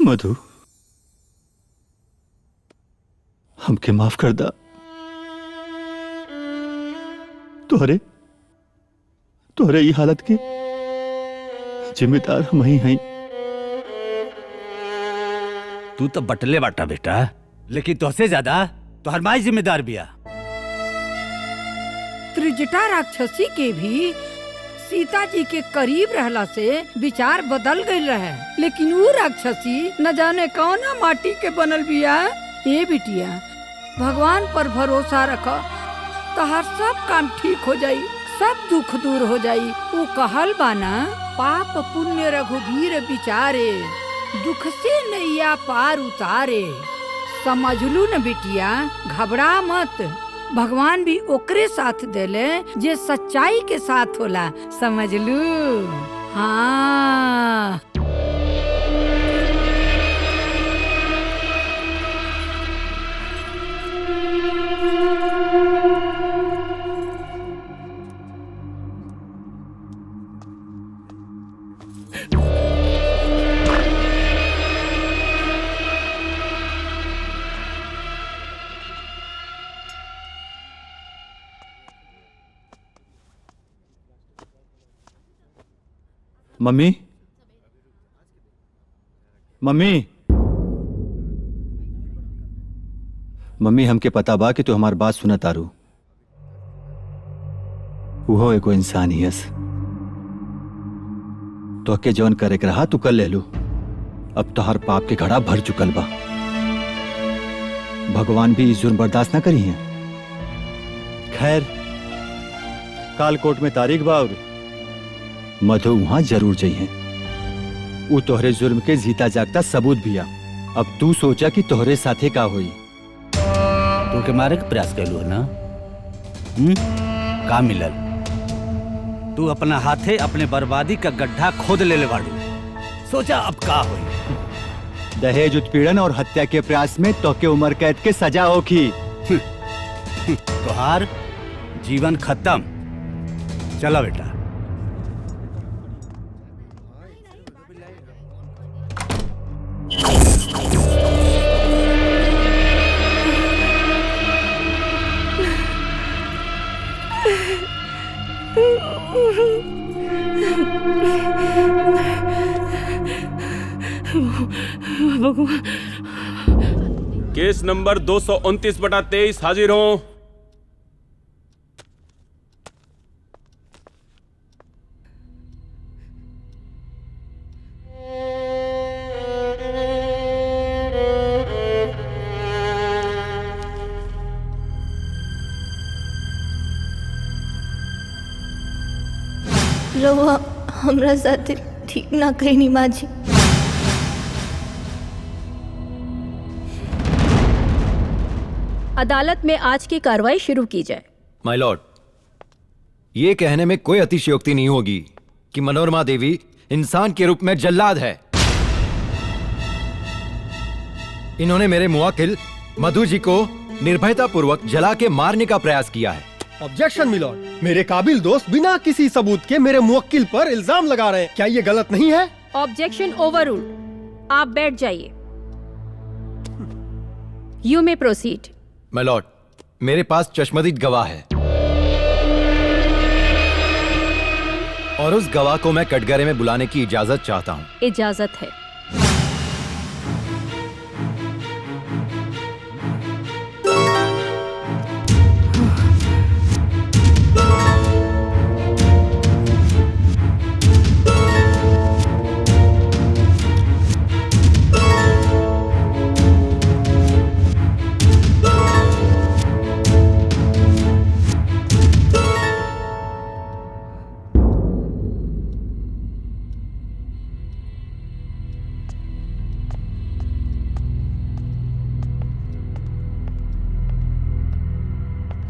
मधु, हमके माफ कर दा। तोहरे ई हालत के जिम्मेदार हम ही हैं। तू तो बटले बाटा बेटा, लेकिन तुझसे ज्यादा तोहर माई जिम्मेदार बिया। त्रिजटा राक्षसी के भी सीता जी के करीब रहला से विचार बदल गई रहे, लेकिन वो राक्षसी न जाने कौना माटी के बनल बिया। ए बिटिया, भगवान पर भरोसा रखो, तहार सब काम ठीक हो जाई, सब दुख दूर हो जाई। वो कहल बाना, पाप पुण्य रघुवीर विचारे, दुख से नैया पार उतारे। समझ लू न बिटिया, घबरा मत, भगवान भी ओकरे साथ देले जे सच्चाई के साथ होला। समझ लू? हाँ। मम्मी, मम्मी, मम्मी, हमके पता बा कि तू हमार बात सुना तारू। वो एगो इंसान ही हस। तो के जौन करे के रहा तू कर ले लू। अब तोहर पाप के घड़ा भर चुकल बा। भगवान भी जुर्म बर्दाश्त ना करी है। खैर, काल कोर्ट में तारीख बा और मधु वहां जरूर जाइए। वो तोहरे जुर्म के जीता जागता सबूत बिया। अब तू सोचा कि तोहरे साथे का होई। तू के मारे के प्रयास कैलू है ना? का मिलल? तू अपना हाथे अपने बर्बादी का गड्ढा खोद ले बाड़ू। सोचा अब का होई। दहेज उत्पीड़न और हत्या के प्रयास में तो के उम्र कैद के सजा होगी। तोहार जीवन खत्म। चला बेटा। केस नंबर 229/23 हाजिर हो। रहुआ हमरा साथे ठीक ना कहनी माँ जी। अदालत में आज की कार्रवाई शुरू की जाए। माय लॉर्ड, ये कहने में कोई अतिशयोक्ति नहीं होगी कि मनोरमा देवी इंसान के रूप में जल्लाद है। इन्होंने मेरे मुवक्किल मधु जी को निर्भयता पूर्वक जला के मारने का प्रयास किया है। ऑब्जेक्शन मिलॉर्ड, मेरे काबिल दोस्त बिना किसी सबूत के मेरे मुवक्किल पर इल्जाम लगा रहे हैं। क्या ये गलत नहीं है? Objection overruled. आप बैठ जाइए। You may proceed. My Lord, मेरे पास चश्मदीद गवाह है और उस गवाह को मैं कटघरे में बुलाने की इजाजत चाहता हूँ। इजाजत है।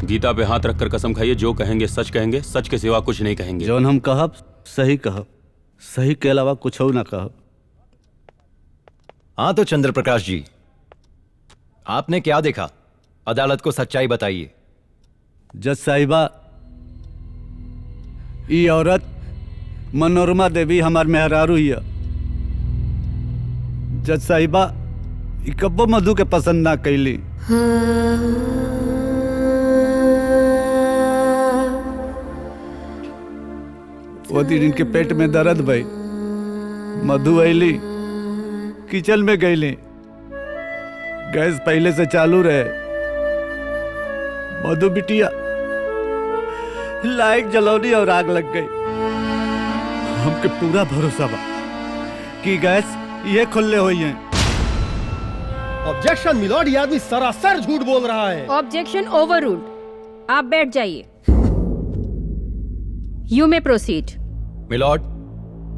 गीता पे हाथ रखकर कसम खाइए, जो कहेंगे सच कहेंगे, सच के सिवा कुछ नहीं कहेंगे। जौन हम कहब सही कहब, सही के अलावा कुछ हो ना कहब। हाँ तो चंद्र प्रकाश जी, आपने क्या देखा? अदालत को सच्चाई बताइए। जज साहिबा, ई औरत मनोरमा देवी हमार मेहरारू हिया। जज साहिबा, ई कब्बो मधु के पसंद ना कैली। वो दिन इनके पेट में दर्द भई, मधु ऐली, किचन में गईली, गैस पहले से चालू रहे। मधु बिटिया लाइट जलौनी और आग लग गई। हमके पूरा भरोसा बा कि गैस ये खुले हुई हैं। ऑब्जेक्शन मिलॉर्ड, ये आदमी सरासर झूठ बोल रहा है। Objection overruled. आप बैठ जाइए। You may proceed. मिलॉर्ड,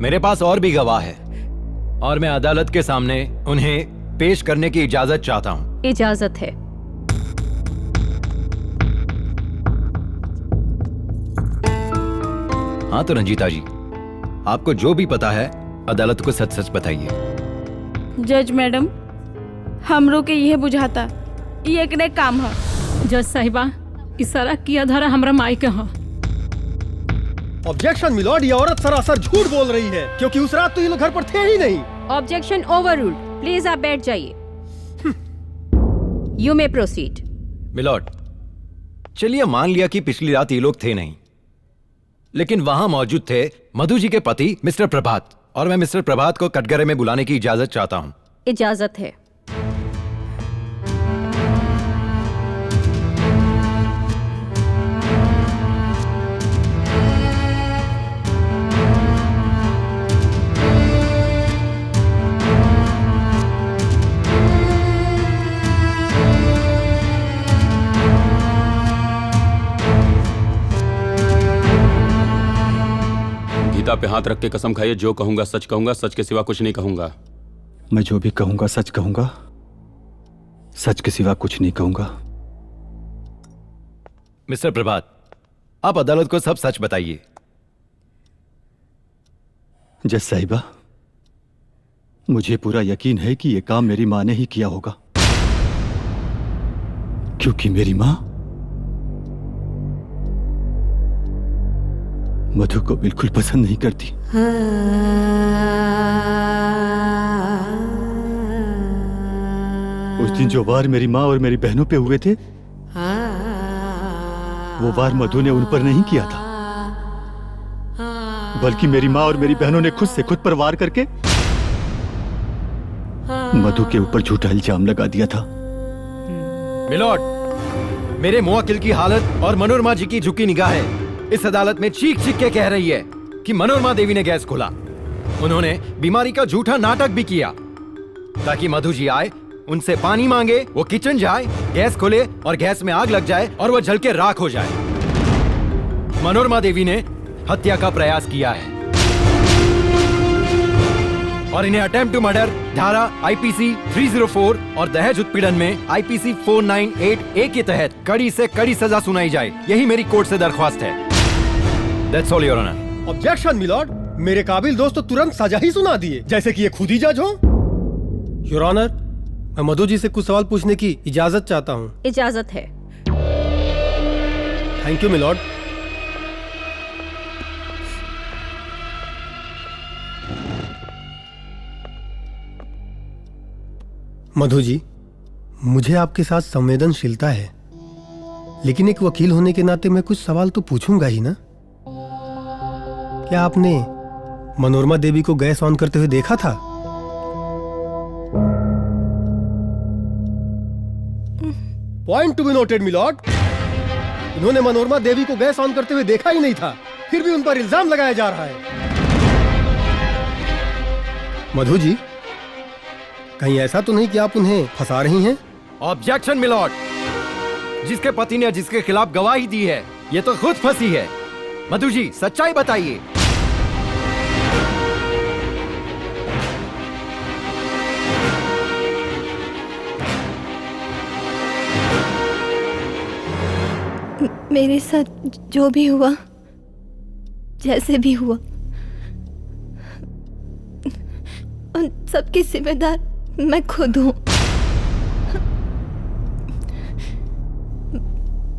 मेरे पास और भी गवाह है और मैं अदालत के सामने उन्हें पेश करने की इजाजत चाहता हूं। इजाजत है। हाँ तो रंजीता जी, आपको जो भी पता है अदालत को सच सच बताइए। जज मैडम, हमरो के यह बुझाता ये एक ने काम है। जज साहिबा, इस सारा किया धारा हमरा माई के है। ऑब्जेक्शन मिलॉर्ड, ये औरत सरासर झूठ बोल रही है क्योंकि उस रात तो ये लोग घर पर थे ही नहीं। Objection overruled. प्लीज आप बैठ जाइए। You may proceed. मिलॉर्ड, चलिए मान लिया कि पिछली रात ये लोग थे नहीं, लेकिन वहां मौजूद थे मधु जी के पति मिस्टर प्रभात, और मैं मिस्टर प्रभात को कटघरे में बुलाने की इजाजत चाहता हूं। इजाजत है। गीता पे हाथ रख के कसम खाइए, जो कहूंगा सच कहूंगा, सच के सिवा कुछ नहीं कहूंगा। मैं जो भी कहूंगा सच कहूंगा, सच के सिवा कुछ नहीं कहूंगा। मिस्टर प्रभात, आप अदालत को सब सच बताइए। जज साहिबा, मुझे पूरा यकीन है कि यह काम मेरी माँ ने ही किया होगा, क्योंकि मेरी माँ मधु को बिल्कुल पसंद नहीं करती। उस दिन जो वार मेरी माँ और मेरी बहनों पे हुए थे, वो वार मधु ने उन पर नहीं किया था, बल्कि मेरी माँ और मेरी बहनों ने खुद से खुद पर वार करके मधु के ऊपर झूठा इल्जाम लगा दिया था। मिलॉर्ड, मेरे मुवक्किल की हालत और मनोरमा जी की झुकी निगाहें इस अदालत में चीख चीख के कह रही है कि मनोरमा देवी ने गैस खोला। उन्होंने बीमारी का झूठा नाटक भी किया ताकि मधु जी आए, उनसे पानी मांगे, वो किचन जाए, गैस खोले और गैस में आग लग जाए और वो जल के राख हो जाए। मनोरमा देवी ने हत्या का प्रयास किया है और इन्हें अटेम्प्ट टू मर्डर धारा आईपीसी 304 और दहेज उत्पीड़न में आईपीसी 498A के तहत कड़ी से कड़ी सजा सुनाई जाए, यही मेरी कोर्ट से दरख्वास्त है। That's all, Your Honor. Objection milord, मेरे काबिल दोस्त तो तुरंत सजा ही सुना दिए, जैसे कि ये खुद ही जज हो। योर ऑनर, मैं मधु जी से कुछ सवाल पूछने की इजाजत चाहता हूँ। इजाजत है। Thank you milord. मधु जी, मुझे आपके साथ संवेदनशीलता है, लेकिन एक वकील होने के नाते मैं कुछ सवाल तो पूछूंगा ही ना। क्या आपने मनोरमा देवी को गैस ऑन करते हुए देखा था? Point to be noted milord, इन्होंने मनोरमा देवी को गैस ऑन करते हुए देखा ही नहीं था, फिर भी उन पर इल्जाम लगाया जा रहा है। मधु जी, कहीं ऐसा तो नहीं कि आप उन्हें फंसा रही हैं? ऑब्जेक्शन मिलॉर्ड, जिसके पति ने जिसके खिलाफ गवाही दी है, ये तो खुद फंसी है। मधु जी, सच्चाई बताइए। मेरे साथ जो भी हुआ, जैसे भी हुआ, उन सबकी जिम्मेदार मैं खुद हूँ।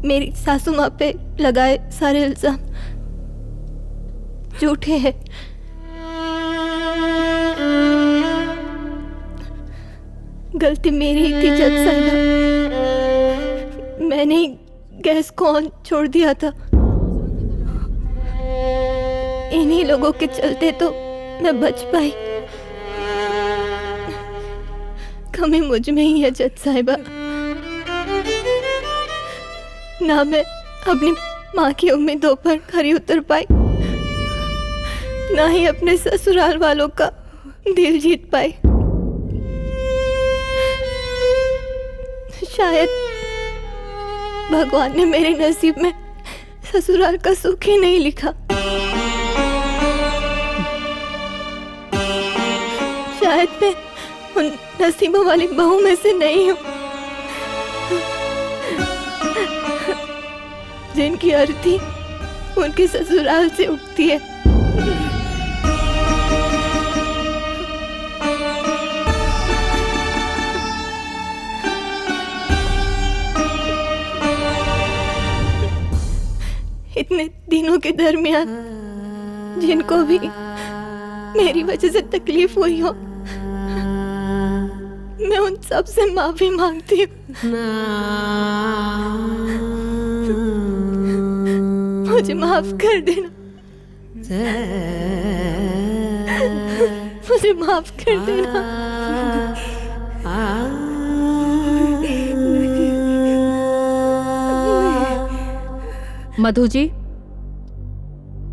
मेरी सासू माँ पे लगाए सारे इल्जाम झूठे हैं। गलती मेरी ही थी जज साहिबा, मैंने ही गैस को ऑन छोड़ दिया था। इन्हीं लोगों के चलते तो मैं बच पाई। कमी मुझ में ही है जज साहिबा। ना मैं अपनी माँ की उम्मीदों पर खरी उतर पाई, ना ही अपने ससुराल वालों का दिल जीत पाई। शायद भगवान ने मेरे नसीब में ससुराल का सुख ही नहीं लिखा। शायद मैं उन नसीबों वाली बहू में से नहीं हूँ जिनकी अर्थी उनके ससुराल से उठती है। इतने दिनों के दरमियान जिनको भी मेरी वजह से तकलीफ हुई हो, मैं उन सब से माफी मांगती हूँ। मुझे माफ कर देना, मुझे माफ कर देना। मधु जी,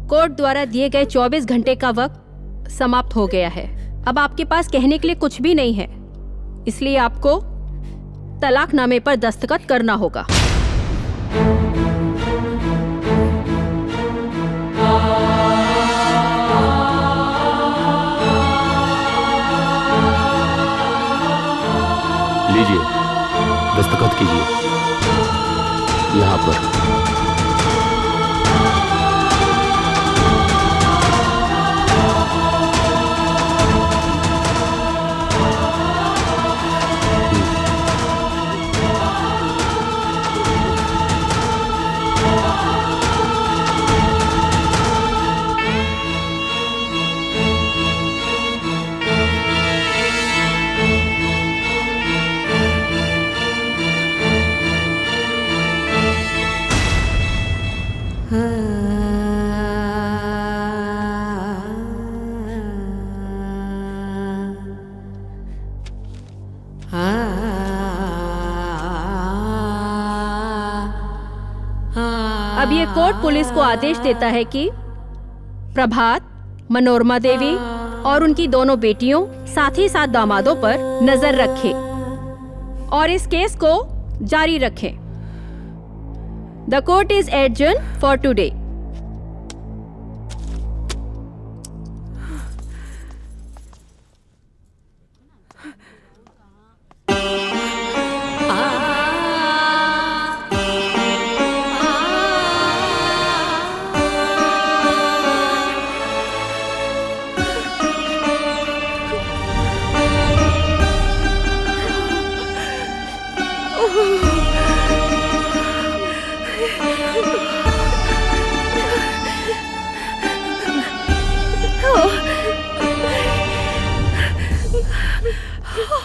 कोर्ट द्वारा दिए गए 24 घंटे का वक्त समाप्त हो गया है। अब आपके पास कहने के लिए कुछ भी नहीं है, इसलिए आपको तलाकनामे पर दस्तखत करना होगा। लीजिए, दस्तखत कीजिए यहाँ पर। अब ये कोर्ट पुलिस को आदेश देता है कि प्रभात, मनोरमा देवी और उनकी दोनों बेटियों, साथ ही साथ दामादों पर नजर रखे और इस केस को जारी रखें। The court is adjourn for today.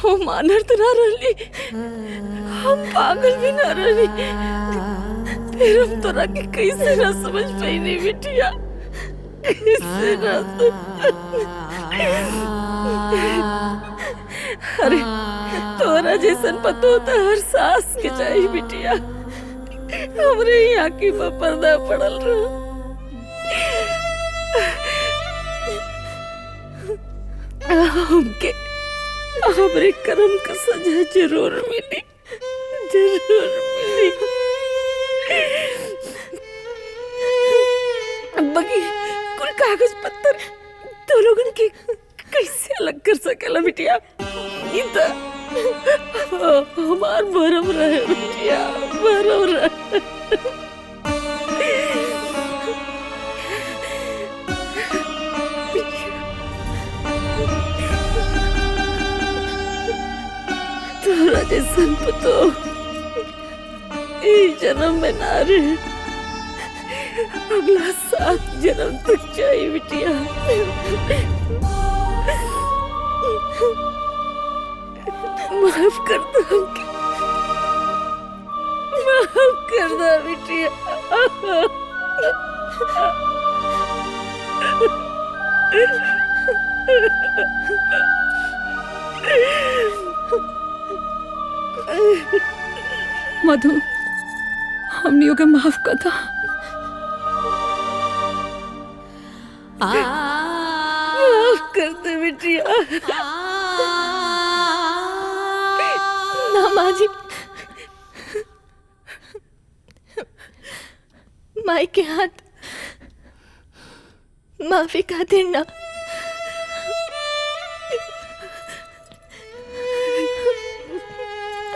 हम मानर तो ना रही, हम पागल भी ना रही, फिर हम तोरा के कैसे ना समझ पाई नहीं बिटिया, कैसे ना अरे तोरा जैसन पता होता हर सास के चाहिए बिटिया। हमरे यहाँ की पर्दा पड़ल रहा। हमके हमरे कर्म का सजा जरूर मिली, जरूर मिली। बाकी कुल कागज पत्तर तो लोगन के कैसे अलग कर सकेला बिटिया? इता हमार भरम रहे बिटिया, भरम रहे। जैसन पुतो ई जन्म में ना रहे, अगला 7 जन्म तक चाहिए बिटिया। माफ कर दो हमके, माफ कर दो बिटिया। मधु, हमनियों के माफ कर दो। माफ कर दे बिटिया। ना माँ जी, माई के हाथ माफी खातिर ना,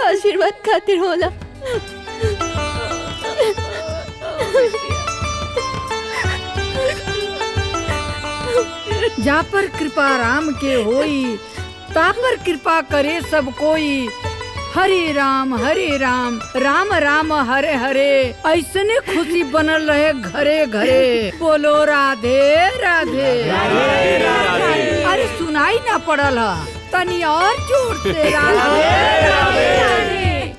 आशीर्वाद खातिर होला। जा पर कृपा राम के होई, ता पर कृपा करे सब कोई। हरे राम राम राम हरे हरे, ऐसने खुशी बनल रहे घरे घरे। बोलो राधे राधे, अरे सुनाई ना पड़ल ह, तनी और जोर से राधे राधे।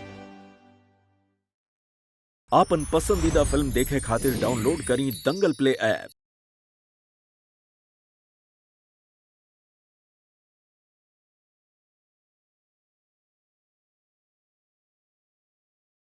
आपन पसंदीदा फिल्म देखे खातिर डाउनलोड करी दंगल प्ले ऐप।